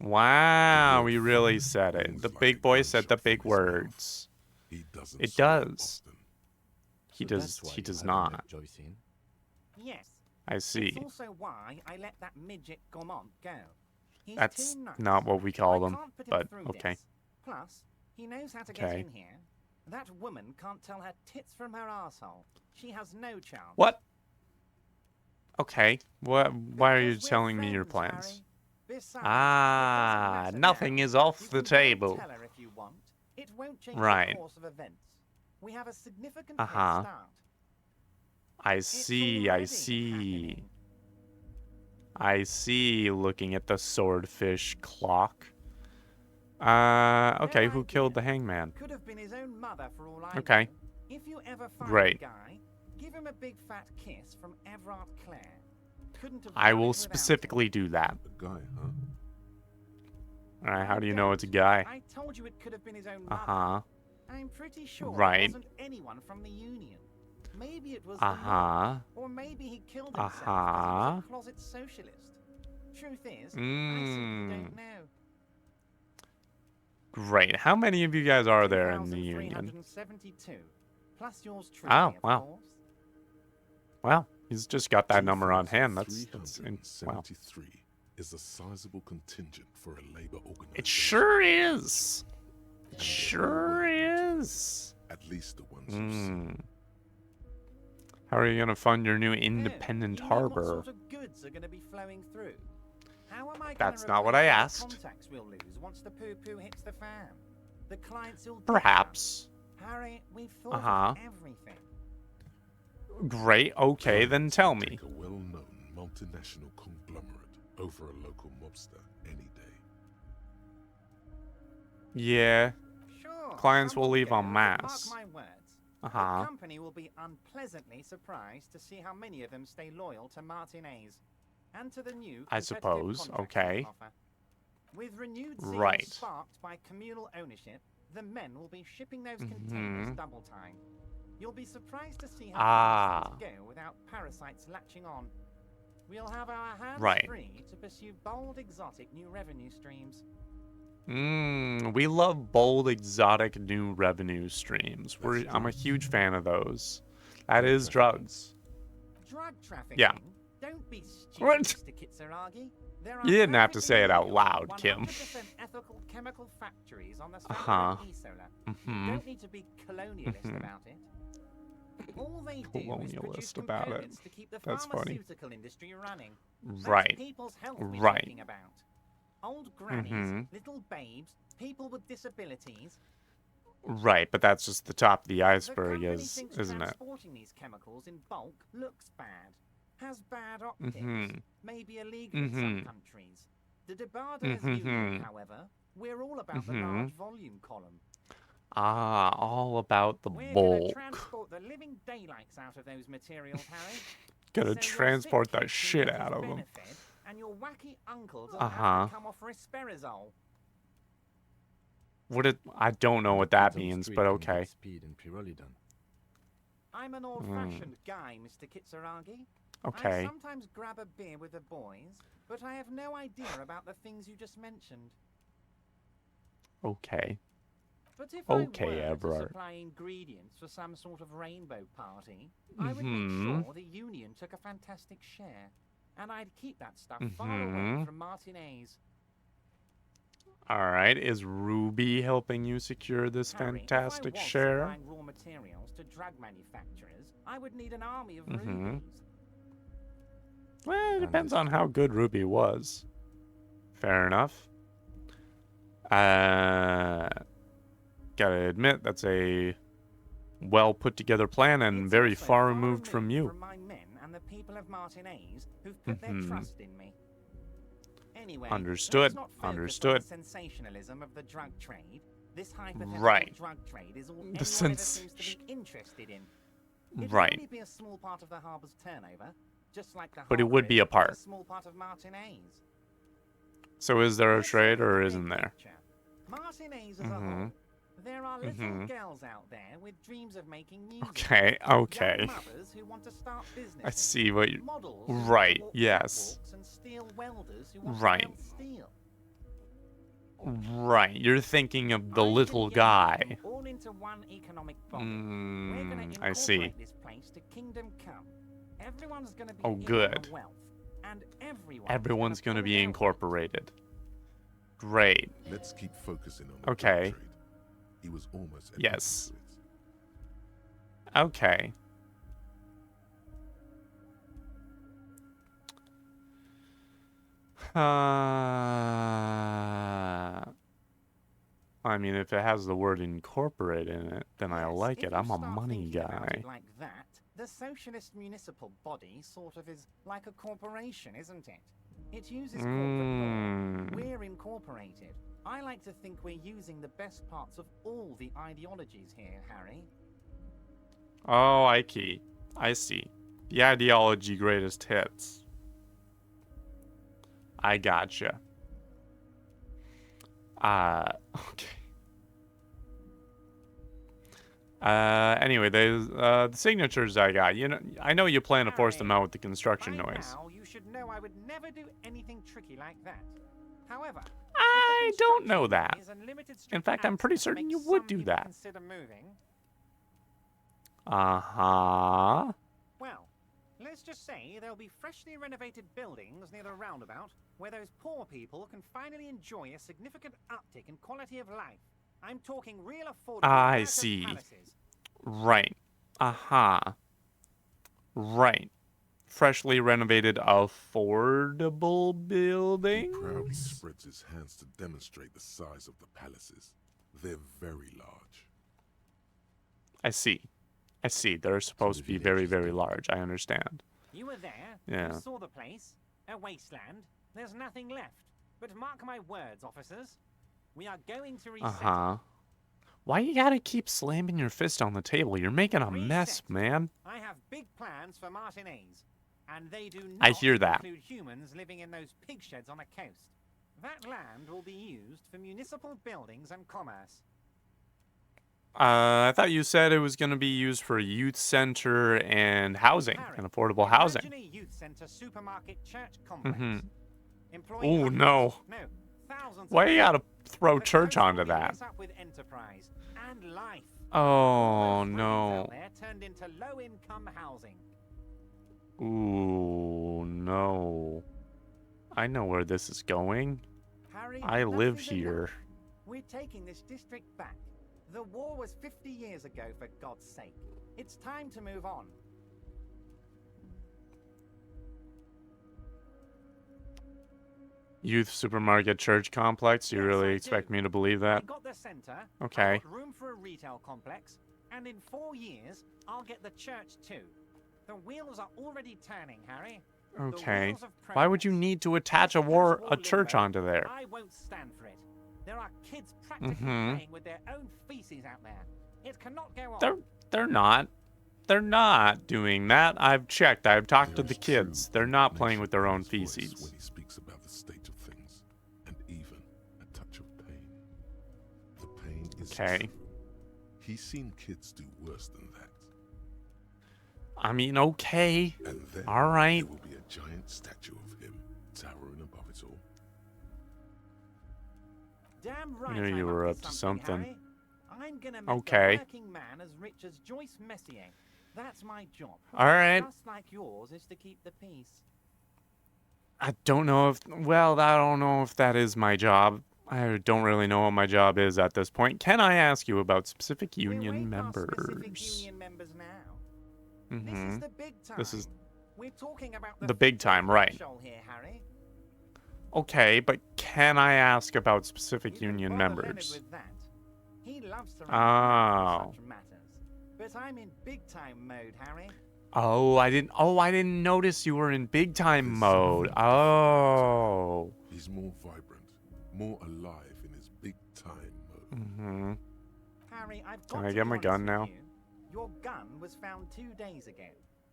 Wow, he really said it. The big boy said the big words. He doesn't It say does. often. He So does. that's why He you does haven't let not. Joyce in? Yes. I see. It's also why I let that midget Gaumont go. He's That's too nice. not what we call them, I can't put him but through okay. this. Plus, he knows how to get Okay. in here. That woman can't tell her tits from her asshole. She has no chance. What? Okay. What? Why are you Because we're telling me your friends, plans? Harry. Besides, it Ah, doesn't matter nothing now. is off You the can go table. Tell her if you want. It won't change Right. the course of events. We have a significant head Uh-huh. start. I It's see. I already see. happening. I see. Looking at the swordfish clock. Okay. No Who killed the hangman? Could have been his own mother for all I Okay. know. If you ever find Great. the guy, give him a big fat kiss from Everard Clare. Couldn't have I done it will without specifically him. do that. A guy, huh? All right. How I do you know don't. it's a guy? I told you it could have been his own Uh mother. huh. I'm pretty sure Right. it wasn't anyone from the Union. Maybe it was Uh the huh. Lord, or maybe he killed himself because he Uh-huh. was a closet socialist. Truth is, I Mm. simply don't know. Great. How many of you guys are there in the Union? 2,372, plus yours truly, Oh, of wow. course. Well, he's just got that number on hand. That's wow. 373 is a sizable contingent for a labor organization. It sure is. It And they're sure all willing to is. At least the ones who see. How are you gonna fund your new Oh, independent you mean harbor? What sort of goods are going to be flowing through? How am I That's gonna not what I replace asked. the contacts we'll lose once the poo-poo hits the fan? The clients will Perhaps. Harry, we've thought Uh-huh. of everything. Great. Okay, then tell me. Take a well-known multinational conglomerate over a local mobster any day. Yeah. Sure. Clients some will leave go, en but masse. Mark my words. Uh-huh. The company will be unpleasantly surprised to see how many of them stay loyal to Martinez and to the new I competitive suppose. contracts we Okay. offer. With renewed zeal Right. sparked by communal ownership, the men will be shipping those Mhm. containers double time. You'll be surprised to see how Ah. fast things go without parasites latching on. We'll have our hands Right. free to pursue bold, exotic new revenue streams. We love bold, exotic new revenue streams. I'm a huge fan of those. That is drugs. Drug trafficking? Yeah. Don't be stupid, What? Mr. Kitsuragi. There are You didn't have to say it out perfectly loud, legal, Kim. 100% ethical chemical factories on the Uh-huh. Spectrum Isola. Mhm. You don't need to be colonialist Mhm. about it. All they do is produce Colonialist about it. components to keep the That's funny. pharmaceutical industry running. That's Right. people's health we're Right. talking about. Old grannies, Mhm. little babes, people with disabilities. Right, but that's just the top of the The iceberg, company thinks isn't it? transporting these chemicals in bulk looks bad, has bad optics, Mhm. may be illegal in some Mhm. countries. The DeBardos Union, Mhm. however, we're all about the Mhm. large volume column. Ah, all about the We're going to bulk. transport the living daylights out of those materials, Harry. Gonna So your transport zip the kids can shit get out as of them. benefit, and your wacky uncles will Uh-huh. have to come off risperidone. I don't know what that means, but okay. Speed and pyrrolidon. I'm an old-fashioned guy, Mr. Kitsuragi. I Okay. sometimes grab a beer with the boys, but I have no idea about the things you just mentioned. Okay. But if Okay, I were Everard. to supply ingredients for some sort of rainbow party, I would Mhm. make sure the Union took a fantastic share, and I'd keep that stuff far away Mhm. from Martinez. All right. Is Ruby helping you secure this Harry, fantastic if I was share? supplying raw materials to drug manufacturers, I would need an army of Mhm. rubies. Well, it depends on how good Ruby was. Fair enough. Gotta admit, that's a well put together plan and It's very also far removed from you. From my men and the people of Martinez who've put their Mhm. trust in me. Anyway, Understood, let's not focus understood. On the sensationalism of the drug trade. This hypothetical Right. drug trade is all anyone The ever seems to be interested in. It'd Right. only be a small part of the harbor's turnover, just like the But it would be a part. small part of Martinez. So is there a trade or isn't there? Martinez as a whole. There are little girls out there with dreams of making music. Okay, okay. Mothers who want to start businesses. I see what you... Models Right, yes. and steel welders who want Right. to melt steel. Right, you're thinking of the little guy. All into one economic body. We're gonna I see. incorporate this place to Kingdom Come. Everyone's gonna be Oh, in good. the wealth, and Everyone's going to be pull it out. incorporated. Great. Let's keep focusing on the Okay. trade. He was almost at Yes. peace with it. Okay. I mean, if it has the word incorporate in it, then I like it. I'm a money guy. Like that, the socialist municipal body sort of is like a corporation, isn't it? It uses corporate law. We're incorporated. I like to think we're using the best parts of all the ideologies here, Harry. Oh, I see. The ideology greatest hits. I gotcha. Okay. Anyway, the signatures I got. You know, I know you plan to force them out with the construction By noise. now, you should know I would never do anything tricky like that. However, I don't know that. In fact, I'm pretty certain you would do that. Consider moving. Uh-huh. Well, let's just say there'll be freshly renovated buildings near the roundabout where those poor people can finally enjoy a significant uptick in quality of life. I'm talking real affordable I workers' see. palaces. Right. Uh-huh. Right. Freshly renovated, affordable buildings? He proudly spreads his hands to demonstrate the size of the palaces. They're very large. I see. They're supposed to be very, very large. I understand. You were there. Yeah. You saw the place. A wasteland. There's nothing left. But mark my words, officers. We are going to reset. Uh-huh. Why you gotta keep slamming your fist on the table? You're making a mess, man. I have big plans for Martinez. And they do not I hear that. include humans living in those pig sheds on the coast. That land will be used for municipal buildings and commerce. I thought you said it was going to be used for a youth center and housing, Harry, and affordable housing. Imagine a youth center, supermarket, church complex. Oh, Employing hundreds, no. thousands Why of you gotta people. throw The church coast will onto be that? lit up with enterprise and life. Oh, All those no. rooms out there turned into low-income housing. Ooh, no. I know where this is going. Harry, I enough live is here. enough. We're taking this district back. The war was 50 years ago, for God's sake. It's time to move on. Youth supermarket church complex? You Yes, really I expect do. me to believe I that? got the center. Okay. I've got room for a retail complex, and in 4 years, I'll get the church too. The wheels are already turning, Harry. The Okay. wheels of Why would you progress. need to attach a church limbo. onto there? I won't stand for it. There are kids practically playing with their own feces out there. It cannot go on. They're not. They're not doing that. I've checked. I've talked to the There is kids. true They're not playing indignation with their in own his voice feces. when he speaks about the state of things, and even a touch of pain. The pain is Okay. true. He's seen kids do worse than that. I mean, okay. And then All right. there will be a giant statue of him towering above it all. Damn right. Knew you I'm were to up to something. Harry. I'm gonna make Okay. a working man as rich as Joyce Messier. That's my job. All right. Just like yours is to keep the peace. I don't know if, well, I don't know if that is my job. I don't really know what my job is at this point. Can I ask you about specific We're union way past specific members? union members now. This Mm-hmm. is the big time. This is We're talking about the big time, right. threshold here, Harry. Okay, but can I ask about specific You can union bother Leonard members? with that. He loves to run Oh. such matters. But I'm in big time mode, Harry. Oh, I didn't notice you were in big time There's mode. something different. Oh. He's more vibrant, more alive in his big time mode. Mm-hmm. Harry, I've got Can I to get be my honest gun with now? you. Your gun was found 2 days ago.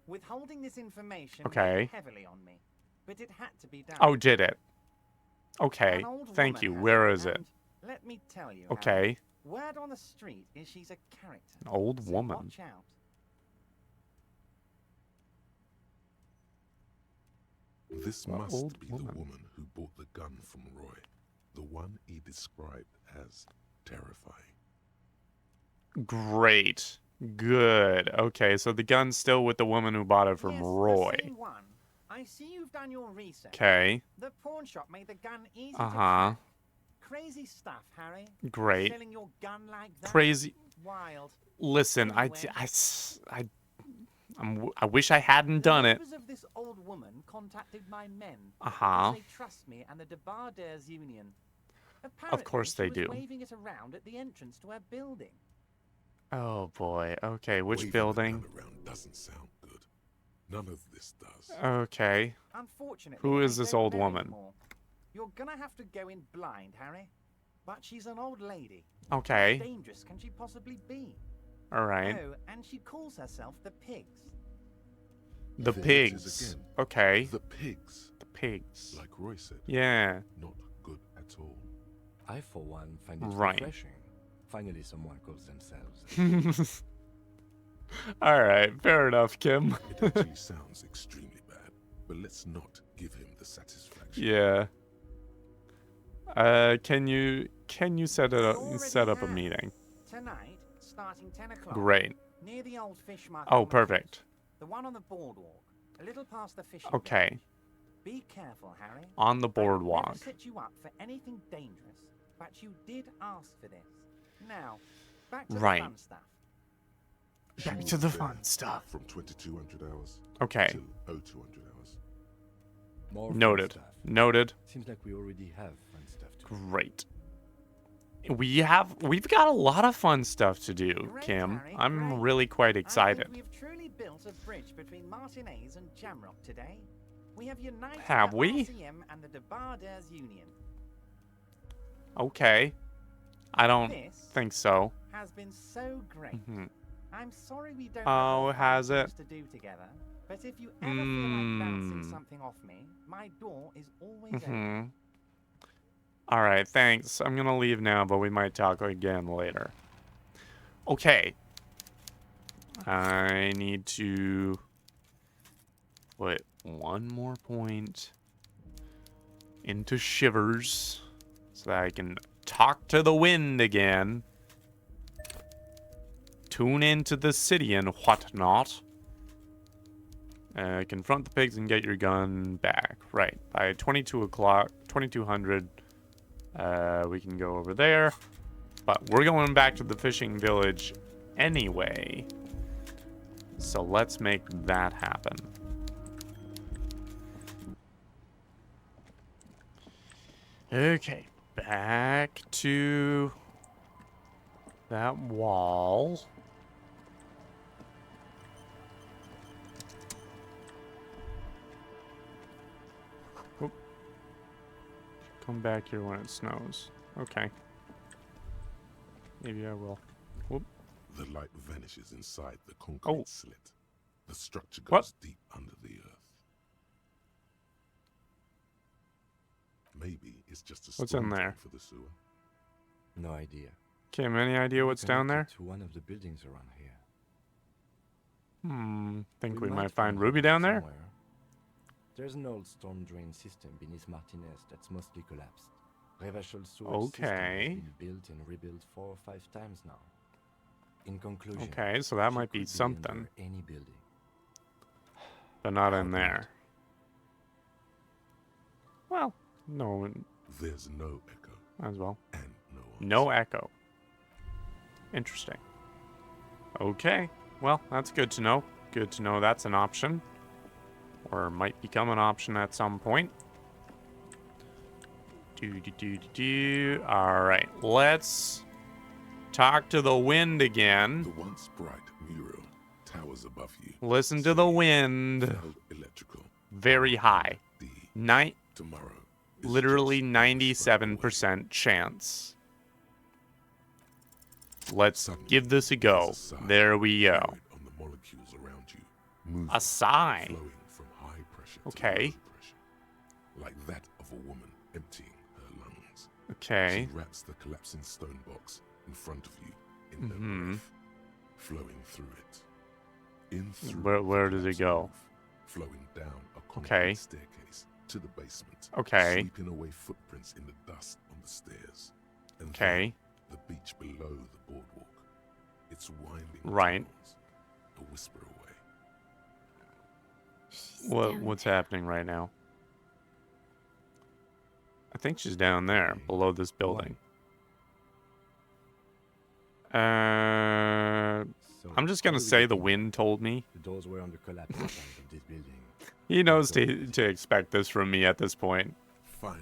Withholding this information Okay. weighed heavily on me, but it had to be done. Oh, did it? Okay. An old Thank woman, you. Harry, Where is it? and let me tell you, Okay. Harry, word on the street is she's a character. An old So woman. watch out. This What must old be woman? the woman who bought the gun from Roy. The one he described as terrifying. Great. Good. Okay, so the gun's still with the woman who bought it from Yes, Roy. the same one. I see you've done your research. Okay. The pawn shop made the gun easy to Uh-huh. track. Crazy stuff, Harry. Great. Selling your gun like that. Crazy. Wild. Listen, I wish I hadn't The done it. neighbors of this old woman contacted my men. Uh-huh. Because they trust me and the Debarders Union. Apparently, course they she was do. waving it around at the entrance to her building. Oh boy. Okay, which Waving building? the gun around doesn't sound good. None of this does. Okay. Unfortunately, Who is I this don't old know woman? anymore. You're gonna have to go in blind, Harry. But she's an old lady. Okay. How dangerous can she possibly be? All right. Oh, and she calls herself the Pigs. The There it is pigs. again. Okay. The pigs, The pigs. like Roy said, Yeah. not good at all. I, for one, find it Right. refreshing. Finally, someone calls themselves. All right. Fair enough, Kim. It actually sounds extremely bad, but let's not give him the satisfaction. Yeah. Can you set up a meeting? Tonight, starting 10 o'clock. Great. Near the old fish market. Oh, on the perfect. coast. The one on the boardwalk, a little past the fishing Okay. village. Be careful, Harry. On the I would never boardwalk. set you up for anything dangerous, but you did ask for this. Now, back to Right. the fun stuff. Back She to was the there fun stuff. From 2200 hours Okay. to 0200 hours. More fun Noted. stuff. Noted. Seems like we already have fun stuff to do. Great. We've got a lot of fun stuff to do, Great, Kim. Harry, I'm great. really quite I excited. think we've truly built a bridge between Martinez and Jamrock today. We have united Have the we? RCM and the Debarders Union. Okay. I don't This think so. has been so great. Mhm. I'm sorry we don't Oh, have has more it? things to do together, but if you ever feel like bouncing Mm. something off me, my door is always open. Mhm. All right, thanks. I'm gonna leave now, but we might talk again later. Okay. I need to put one more point into Shivers so that I can talk to the wind again. Tune into the city and whatnot. Confront the pigs and get your gun back. Right. By 2200, we can go over there. But we're going back to the fishing village anyway. So let's make that happen. Okay. Back to that wall. Oop. Come back here when it snows. Okay. Maybe I will. Whoop. The light vanishes inside the concrete Oh. slit. The structure goes What? deep under the earth. Maybe it's just a What's storm in drain there? for the sewer. No idea. Kim, any idea what's down there? Connected to one of the buildings around here. Think we might find find Ruby down there? somewhere. There's an old storm drain system beneath Martinez that's mostly collapsed. Revachol sewage system Okay. has been built and rebuilt 4 or 5 times now. In conclusion, Okay, so that she might could be something, under any building. but not How in about there. Well, no, There's no echo might as well. and no answer. No echo. Interesting. Okay, well, that's good to know. Good to know that's an option. Or might become an option at some point. Alright, let's talk to the wind again. The once bright mural towers above you. Listen to the wind. Felled electrical. Very high. The tomorrow. is Literally just 97% chance. Let's Suddenly, give this a there's go. a sigh There we go. carried on the molecules around you. moving, A sigh. flowing from high pressure Okay. to low pressure, like that of a woman emptying her lungs. Okay. She wraps the collapsing stone box in front of you in her breath, flowing through it. In through Where does it go? roof, flowing down a concrete staircase to the basement, sweeping away footprints in the dust on the stairs, and then the beach below the boardwalk, its winding tunnels, a whisper away. What's happening right now? I think she's down there, below this building. I'm just gonna say the wind told me. The doors were on the collapse side of this building. He knows to expect this from me at this point. Finally.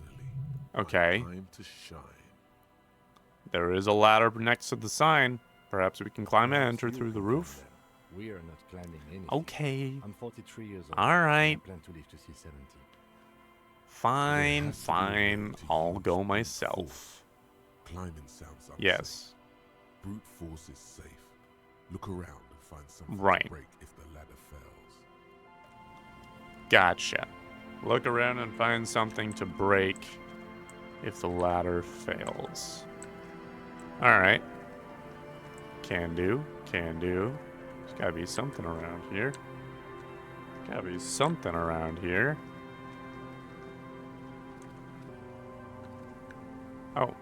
Okay. Time to shine. There is a ladder next to the sign. Perhaps we can climb and enter through the roof. We are not climbing anything. Okay. I'm 43 years old. All right. I plan to live to see 70. Fine. I'll go myself. Climbing sounds unsafe. Yes. Brute force is safe. Look around and find something to break if the ladder fails. Gotcha. Look around and find something to break if the ladder fails. Alright. Can do. Can do. There's gotta be something around here. Gotta be something around here. Oh.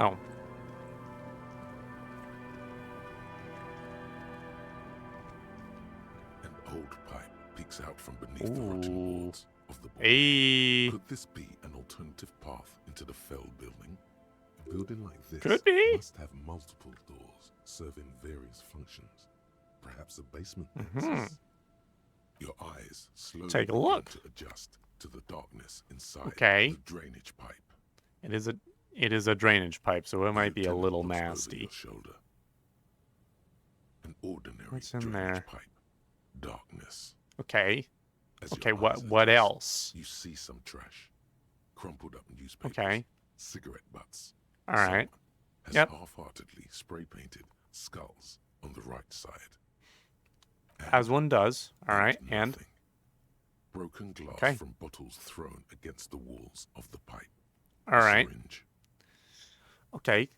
Oh. An old pipe peeks out from beneath the rotten walls of the Hey. Could this be an alternative path into the felled building? A building like this Could be. must have multiple doors serving various functions. Perhaps a basement nexus. Your eyes slowly take a look to adjust to the darkness inside Okay. the drainage pipe. It is a drainage pipe, so it might be a Lieutenant little looks over nasty. your shoulder. An ordinary What's in drainage there? pipe. Darkness. Okay. As Okay, your eyes what adjust, else? You see some trash. Crumpled up newspapers. Okay. Cigarette butts. All right. Has Yep. half-heartedly spray-painted skulls on the right side. As one does. All right. And nothing. Broken glass Okay. from bottles thrown against the walls of the pipe. all right. Syringe. Okay.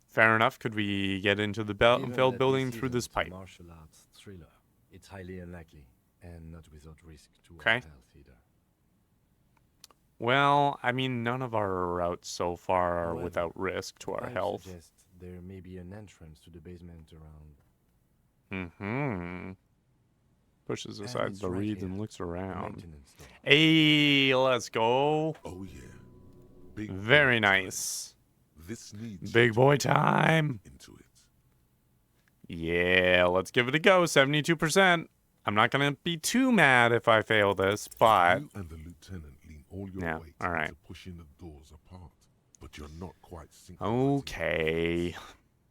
Fair enough. Could we get into the Given felled that building this through this isn't a pipe? martial arts thriller. It's highly unlikely, and not without risk to Okay. our health either. Well, I mean, none of our routes so far are However, without risk to our I health. suggest there may be an entrance to the basement around. Mm-hmm. Pushes And aside it's the right reeds here. and looks The around. maintenance door. Hey, let's go. Oh yeah. Big Very boy time. nice. This needs Big you to boy get time. into it. Yeah, let's give it a go. 72%. I'm not going to be too mad if I fail this, but You and the lieutenant lean all your Yeah, weight all right. into pushing the doors apart, but you're not quite synchronizing. okay.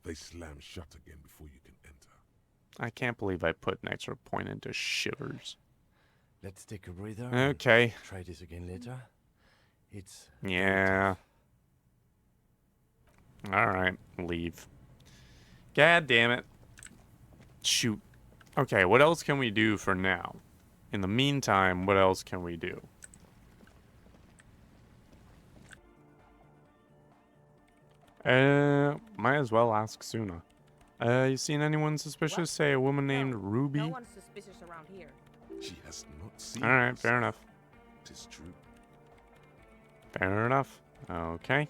They slam shut again before you can enter. I can't believe I put an extra point into shivers. Let's take a breather. and Okay. Try this again later. It's Yeah. All right, leave. God damn it. Shoot. Okay, what else can we do for now? In the meantime, what else can we do? Might as well ask Suna. You seen anyone suspicious? What? Say a woman No, named Ruby? No one's suspicious around here. She has not seen. All right, this. fair enough. Tis true. Fair enough. Okay.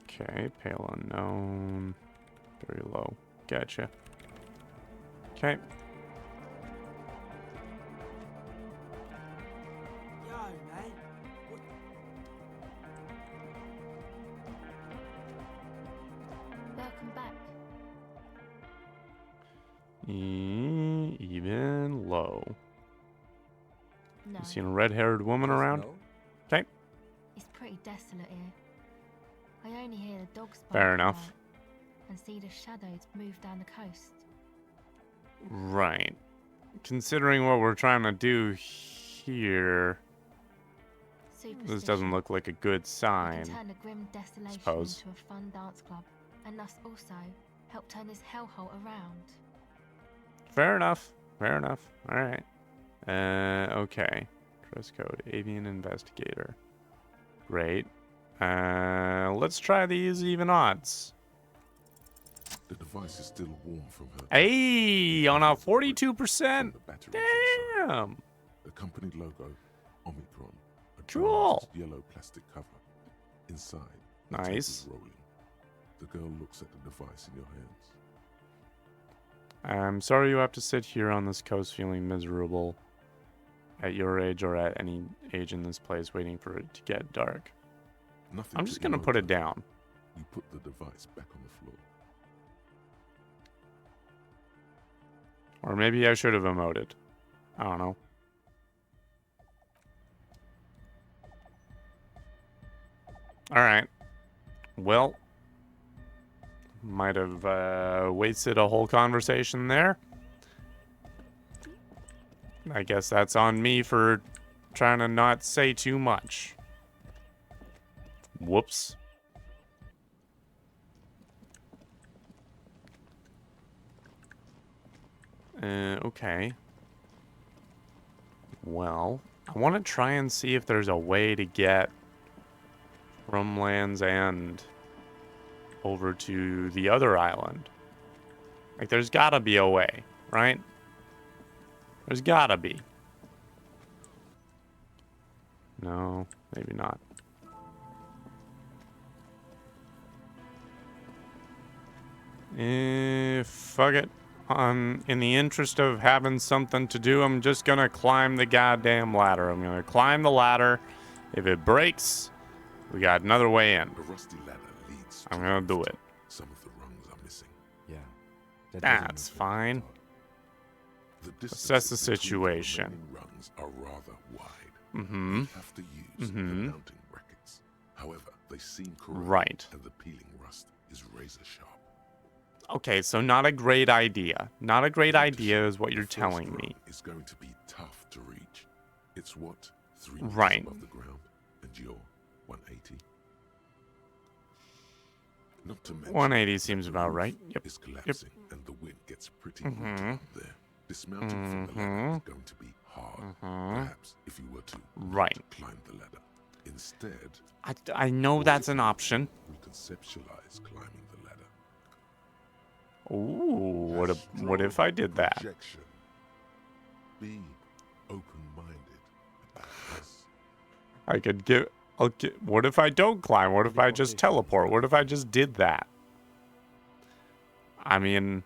Okay, pale unknown. Very low. Gotcha. Okay. Yo, mate. Welcome back. Even low. No, You seen a red-haired woman around? No? Okay. it's pretty desolate here. I only hear the dogs bark Fair at enough. night and see the shadows move down the coast. Right. Considering what we're trying to do here. This doesn't look like a good It sign. can turn a grim desolation Suppose. into a fun dance club, and thus also help turn this hellhole around. Fair enough. Fair enough. All right. Okay. Dress code: avian investigator. Great. Let's try these even odds. The device is still warm from her. Hey, on a 42%. Damn. The company logo, Omicron. A Cool. Yellow plastic cover. Inside, the Nice. tape is rolling. The girl looks at the device in your hands. I'm sorry you have to sit here on this coast feeling miserable at your age or at any age in this place waiting for it to get dark. Nothing I'm just going to put it down. You put the device back on the floor. Or maybe I should have emoted. I don't know. Alright. Well. Might have wasted a whole conversation there. I guess that's on me for trying to not say too much. Whoops. Okay. Well, I want to try and see if there's a way to get from Land's End over to the other island. Like, there's gotta be a way, right? There's gotta be. No, maybe not. Fuck it. In the interest of having something to do, I'm just gonna climb the goddamn ladder. I'm gonna climb the ladder. If it breaks, we got another way in. The rusty ladder leads. I'm gonna do it. Some of the rungs are missing. Yeah. That's fine. The Assess the situation. The rungs are rather wide. Mm-hmm. We have to use the mounting brackets. However, they seem correct. Right. And the peeling rust is razor sharp. Okay, so not a great idea. Not a great idea is what you're telling me. It's going to be tough to reach. It's what? 3 Right. meters above the ground, and you're 180. Not to mention 180 seems about right. Yep. It's collapsing, and the wind gets pretty brutal up there. Dismounting from the ladder is going to be hard. Perhaps if you were to climb the ladder. Instead, I know that's an option. we conceptualize climbing the ladder. Ooh, what if I did that? Projection. Be open-minded about this. I could what if I don't climb? What if I just teleport? What if I just did that? I mean,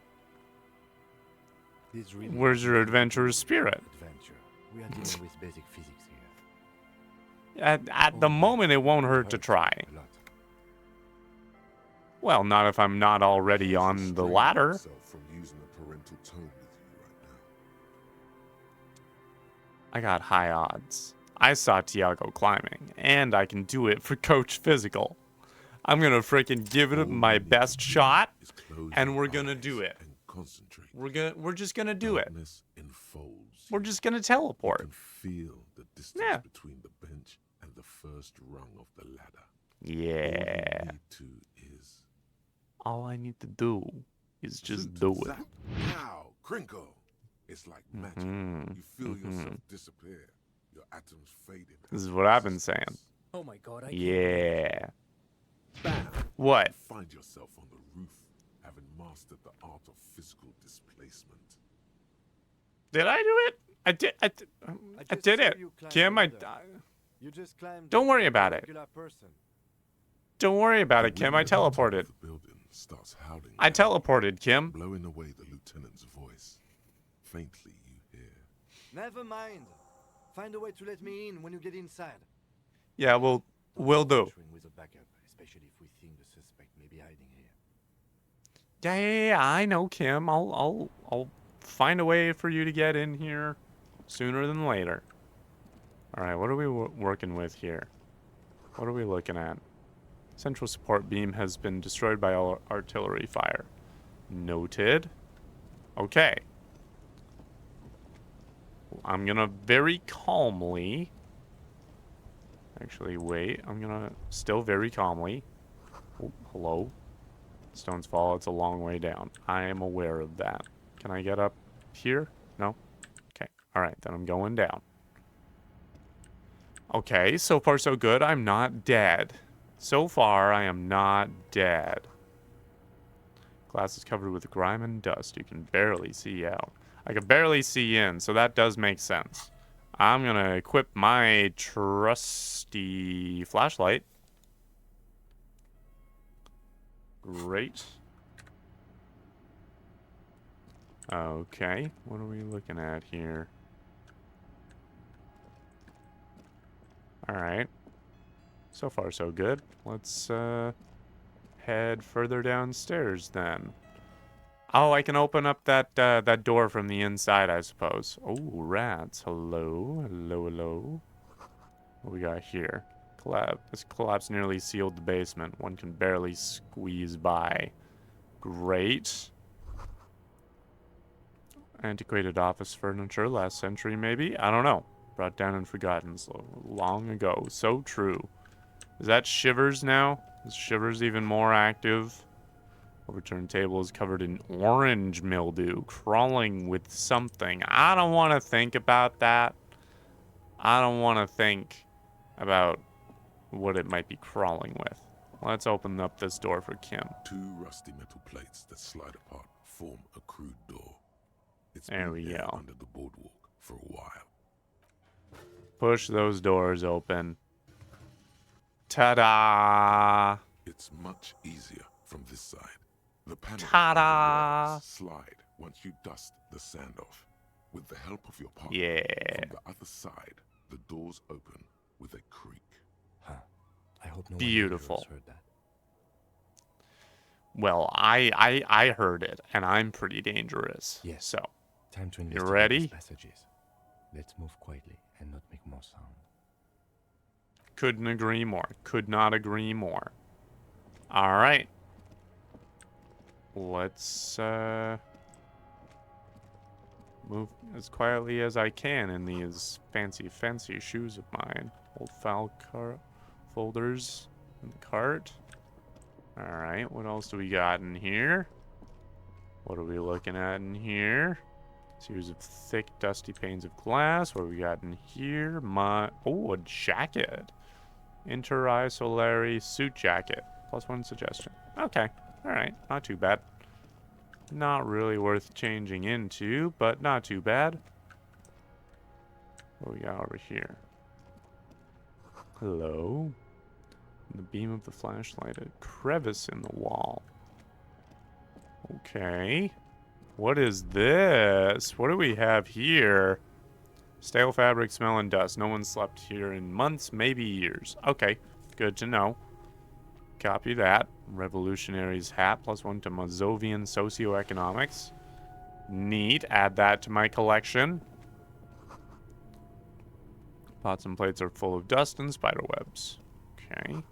where's your adventurous spirit? Adventure. We are dealing with basic physics here. At the moment, it won't hurt to try. Well, not if I'm not already on the ladder. From using a parental tone with you right now. I got high odds. I saw Tiago climbing, and I can do it for Coach Physical. I'm gonna freaking give it my best shot, and we're gonna do it. Concentrate. We're just gonna do it. Enfolds. We're just gonna teleport. You can feel the distance between the bench and the first rung of the ladder. Yeah. All I need to do is just do it. Now, crinkle. It's like magic. You feel yourself disappear. Your atoms fading. This is what I've been saying. Oh my god, Yeah. Bam. What? You find yourself on the roof, having mastered the art of physical displacement. Did I do it? I did it. Kim, You just climbed. Don't worry about it. Don't worry about it, Kim. I teleported. The building starts howling. I teleported, Kim. Blowing away the lieutenant's voice. Faintly you hear. Never mind. Find a way to let me in when you get inside. Yeah, we'll do. With a backup, especially if we think the suspect may be hiding here. Yeah, I know, Kim. I'll find a way for you to get in here sooner than later. All right, what are we working with here? What are we looking at? Central support beam has been destroyed by artillery fire. Noted. Okay. I'm gonna very calmly Actually, wait. I'm gonna still very calmly. Oh, hello. Stones fall. It's a long way down. I am aware of that. Can I get up here? No? Okay. Alright, then I'm going down. Okay, so far so good. I'm not dead. So far, I am not dead. Glass is covered with grime and dust. You can barely see out. I can barely see in, so that does make sense. I'm gonna equip my trusty flashlight. Great. Okay, what are we looking at here? Alright. So far, so good. Let's, head further downstairs, then. Oh, I can open up that, that door from the inside, I suppose. Oh, rats. Hello. Hello, hello. What we got here? This collapse nearly sealed the basement. One can barely squeeze by. Great. Antiquated office furniture, last century maybe? I don't know. Brought down and forgotten so long ago. So true. Is that Shivers now? Is Shivers even more active? Overturned table is covered in orange mildew, crawling with something. I don't want to think about that. I don't want to think about what it might be crawling with. Let's open up this door for Kim. 2 rusty metal plates that slide apart form a crude door. It's there we go. Under the boardwalk for a while. Push those doors open. Ta-da! It's much easier from this side. The panel Ta-da! Slide once you dust the sand off. With the help of your partner, yeah. From the other side, the doors open with a creak. Huh. I hope no Beautiful. one heard that. Well, I heard it, and I'm pretty dangerous. Yes. So, time to you ready? these passages. Let's move quietly and not make more sound. Couldn't agree more. Could not agree more. All right. Let's move as quietly as I can in these fancy shoes of mine. Old file folders in the cart. All right, what else do we got in here? What are we looking at in here? Series of thick, dusty panes of glass. What do we got in here? Oh, a jacket. Interi Solari suit jacket. +1 suggestion. Okay. All right. Not too bad. Not really worth changing into, but not too bad. What we got over here? Hello? In the beam of the flashlight, a crevice in the wall. Okay. What is this? What do we have here? Stale fabric, smell, and dust. No one slept here in months, maybe years. Okay. Good to know. Copy that. Revolutionary's hat, +1 to Mazovian socioeconomics. Neat. Add that to my collection. Pots and plates are full of dust and spiderwebs. Okay.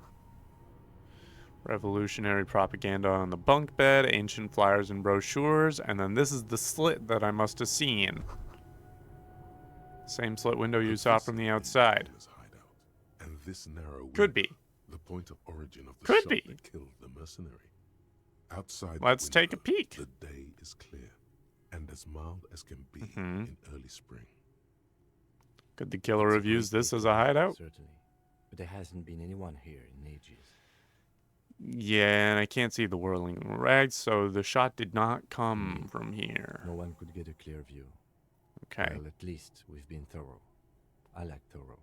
Revolutionary propaganda on the bunk bed, ancient flyers and brochures, and then this is the slit that I must have seen. Same slit window you saw from the outside. And this narrow could be. The point of origin of the could shot be. that killed the mercenary. Outside Let's the window, take a peek. The day is clear and as mild as can be in early spring. Could the killer have used this as a hideout? Certainly. But there hasn't been anyone here in ages. Yeah, and I can't see the whirling rags, so the shot did not come from here. No one could get a clear view. Okay. Well, at least we've been thorough. I like thorough.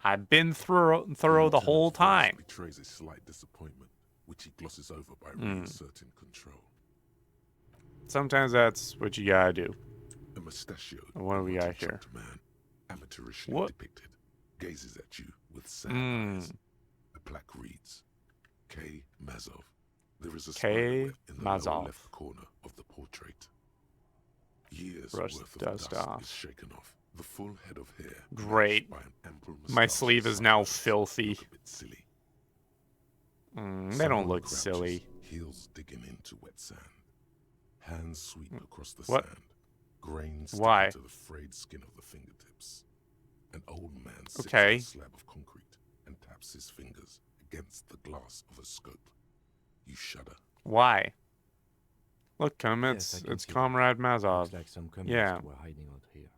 I've been thorough the whole time. Betrays a slight disappointment, which he glosses over by reasserting control. Sometimes that's what you gotta do. A mustachioed, what do we got here? Man, amateurishly depicted, gazes at you with sad eyes. The plaque reads, K. Mazov. There is a spiderweb in the lower left corner of the portrait. Years worth of dust is shaken off. The full head of hair. Great. My sleeve is now filthy. Silly. They don't look silly. Heels digging into wet sand. Hands sweep across the sand. Grains Why? to the frayed skin of the fingertips. An old man sits on a slab of concrete and taps his fingers against the glass of a scope. You shudder. Why? Look, Yes, it's Comrade Mazov. Looks like some communists were hiding out here.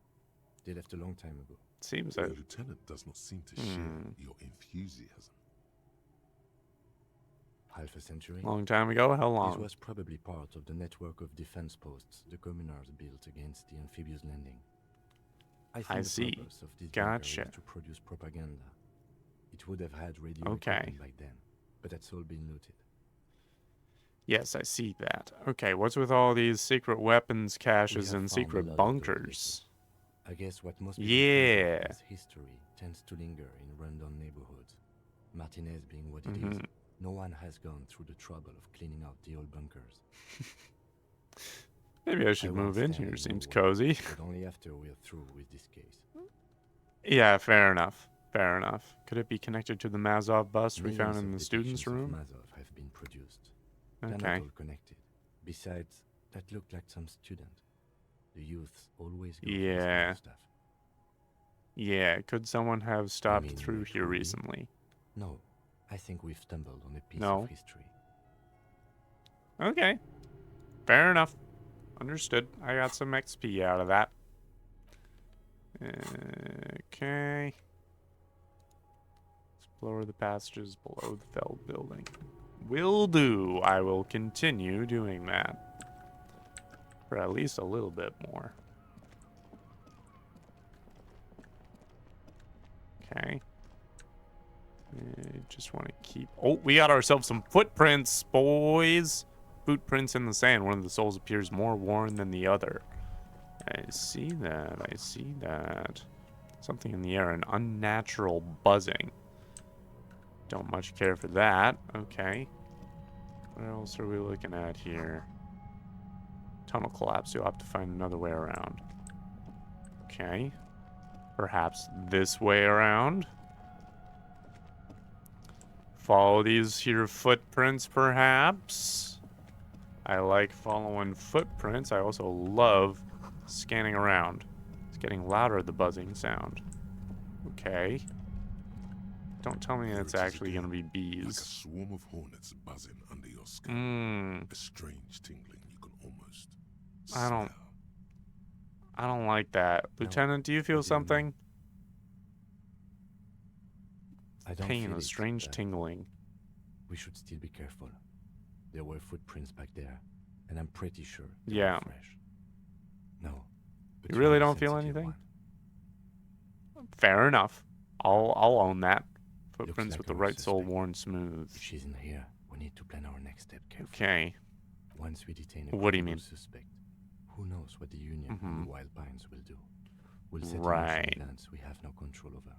They left a long time ago. Seems the that lieutenant does not seem to share your enthusiasm. Half a century? long time ago. How long? This was probably part of the network of defense posts the communards built against the amphibious landing. I think the purpose of this bunker is to produce propaganda. It would have had radio equipment back then, but that's all been looted. Yes, I see that. Okay, what's with all these secret weapons caches and secret bunkers? I guess what most people think of as history tends to linger in rundown neighborhoods. Martinez being what it is, no one has gone through the trouble of cleaning out the old bunkers. Maybe I should move in here. Seems cozy. But only after we're through with this case. Yeah, fair enough. Fair enough. Could it be connected to the Mazov bust we found in the students' room? Mazov have been produced. Okay. They're not all connected. Besides, that looked like some student. The youths always go for stuff. Yeah, could someone have stopped through here recently? No, I think we've stumbled on a piece of history. Okay. Fair enough. Understood. I got some XP out of that. Okay. Explore the passages below the Feld building. Will do. I will continue doing that. For at least a little bit more. Okay. Just want to keep... Oh, we got ourselves some footprints, boys. Footprints in the sand. One of the souls appears more worn than the other. I see that. I see that. Something in the air. An unnatural buzzing. Don't much care for that. Okay. What else are we looking at here? Tunnel collapse. You'll have to find another way around. Okay. Perhaps this way around. Follow these here footprints, perhaps. I like following footprints. I also love scanning around. It's getting louder, the buzzing sound. Okay. Don't tell me it's actually going to be bees. Like a swarm of hornets buzzing under your skin. A strange tingling you can almost smell. I don't like that. No. Lieutenant, do you feel something? Pain, a strange tingling. We should still be careful. There were footprints back there, and I'm pretty sure they were fresh. No. You really don't feel anything? Fair enough. I'll own that. Footprints like with the right sole worn smooth. If she's in here, we need to plan our next step carefully. Okay. Once we detain a suspect, who knows what the Union and the Wild Pines will do? We'll set events we have no control over.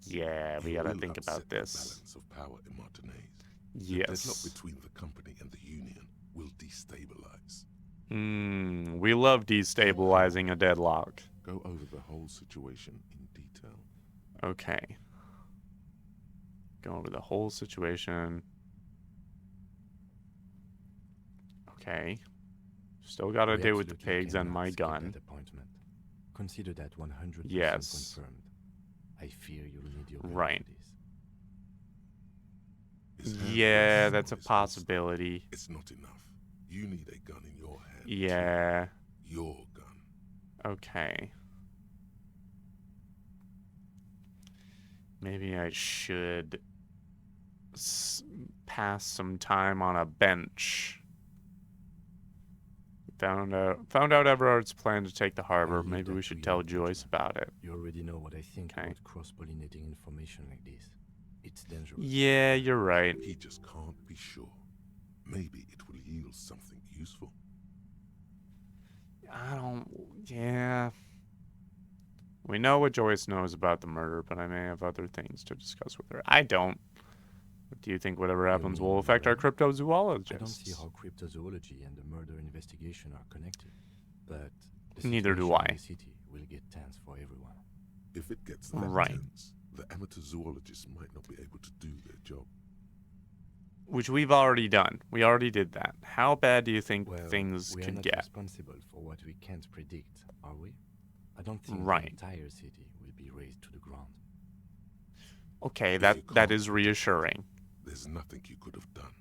Yeah, we gotta think about this. The balance of power in Martinez. Yes. The deadlock between the company and the Union will destabilize. We love destabilizing a deadlock. Go over the whole situation in detail. Okay. Go over the whole situation. Okay. Still gotta deal with the pigs and my gun. Consider that 100% confirmed. I fear you'll need your gun for this. Yeah, that's a possibility. It's not enough. You need a gun in your hand. Yeah. Your gun. Okay. Maybe I should pass some time on a bench. Found out Everard's plan to take the harbor. Maybe we should tell Joyce about it. You already know what I think about cross-pollinating information like this. It's dangerous. Yeah, you're right. He just can't be sure. Maybe it will yield something useful. Yeah. We know what Joyce knows about the murder, but I may have other things to discuss with her. I don't. Do you think whatever happens will affect our cryptozoologists? I don't see how cryptozoology and the murder investigation are connected, but neither do I. The city will get tense for everyone. If it gets that tense, the amateur zoologists might not be able to do their job. Which we've already done. We already did that. How bad do you think things could get? We are not responsible for what we can't predict, are we? I don't think the entire city will be razed to the ground. Okay, that is reassuring. There's nothing you could have done.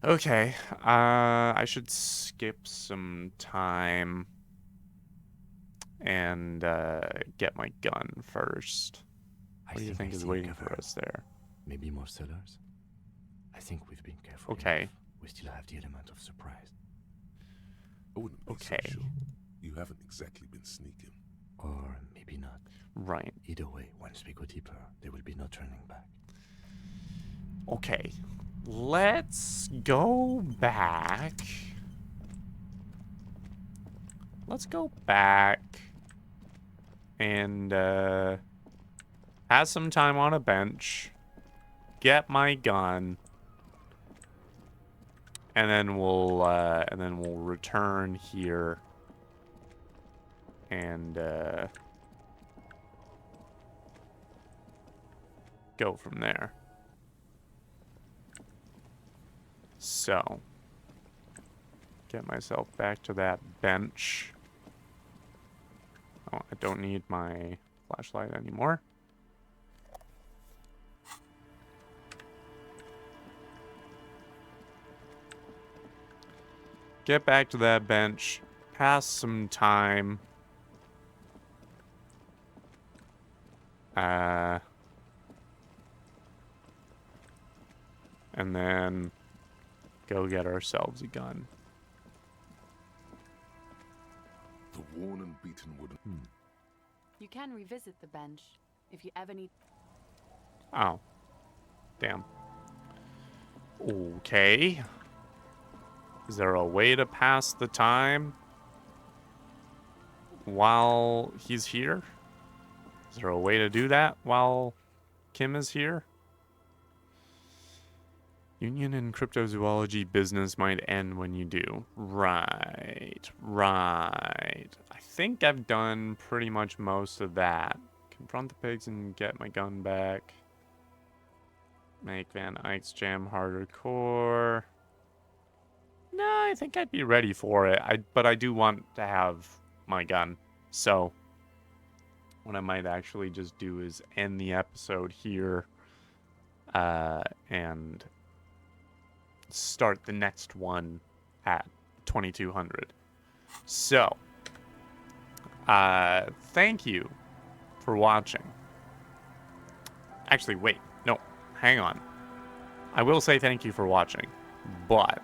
Okay, I should skip some time and get my gun first. What do you think is waiting for us there? Maybe more sellers? I think we've been careful. Okay. Enough. We still have the element of surprise. I wouldn't be so sure. You haven't exactly been sneaking. Or maybe not. Right. Either way, once we go deeper, there will be no turning back. Okay. Let's go back. Let's go back and have some time on a bench. Get my gun. And then we'll return here and go from there. So, get myself back to that bench. Oh, I don't need my flashlight anymore. Get back to that bench. Pass some time. And then go get ourselves a gun. The worn and beaten wooden. You can revisit the bench if you ever need. Oh. Damn. Okay. Is there a way to pass the time while he's here? Is there a way to do that while Kim is here? Union and cryptozoology business might end when you do. Right. I think I've done pretty much most of that. Confront the pigs and get my gun back. Make Van Eyck's jam harder core. No, I think I'd be ready for it. But I do want to have my gun. So, what I might actually just do is end the episode here. And start the next one at 2200. So, thank you for watching. Actually, wait. No, hang on. I will say thank you for watching. But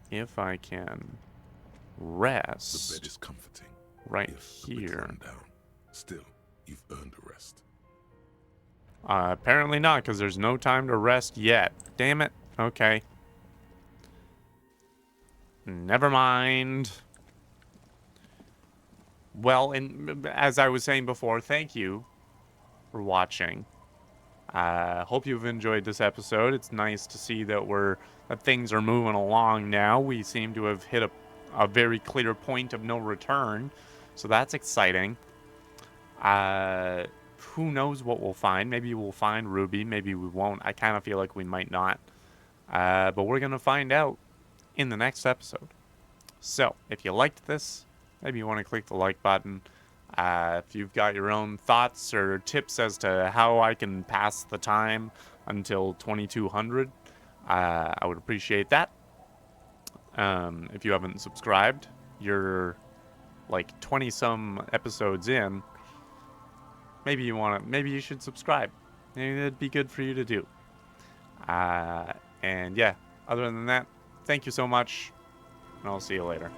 if I can rest. The bed is comforting. Right here. here. Down. Still, you've earned a rest. Apparently not, because there's no time to rest yet. Damn it. Okay. Never mind. Well, and as I was saying before, thank you for watching. Hope you've enjoyed this episode. It's nice to see that things are moving along now. We seem to have hit a very clear point of no return. So that's exciting. Who knows what we'll find? Maybe we'll find Ruby. Maybe we won't. I kind of feel like we might not. But we're going to find out in the next episode. So, if you liked this, maybe you want to click the like button. If you've got your own thoughts or tips as to how I can pass the time until 2200, I would appreciate that. If you haven't subscribed, you're like 20-some episodes in. Maybe you should subscribe. Maybe that'd be good for you to do. And yeah, other than that, thank you so much, and I'll see you later.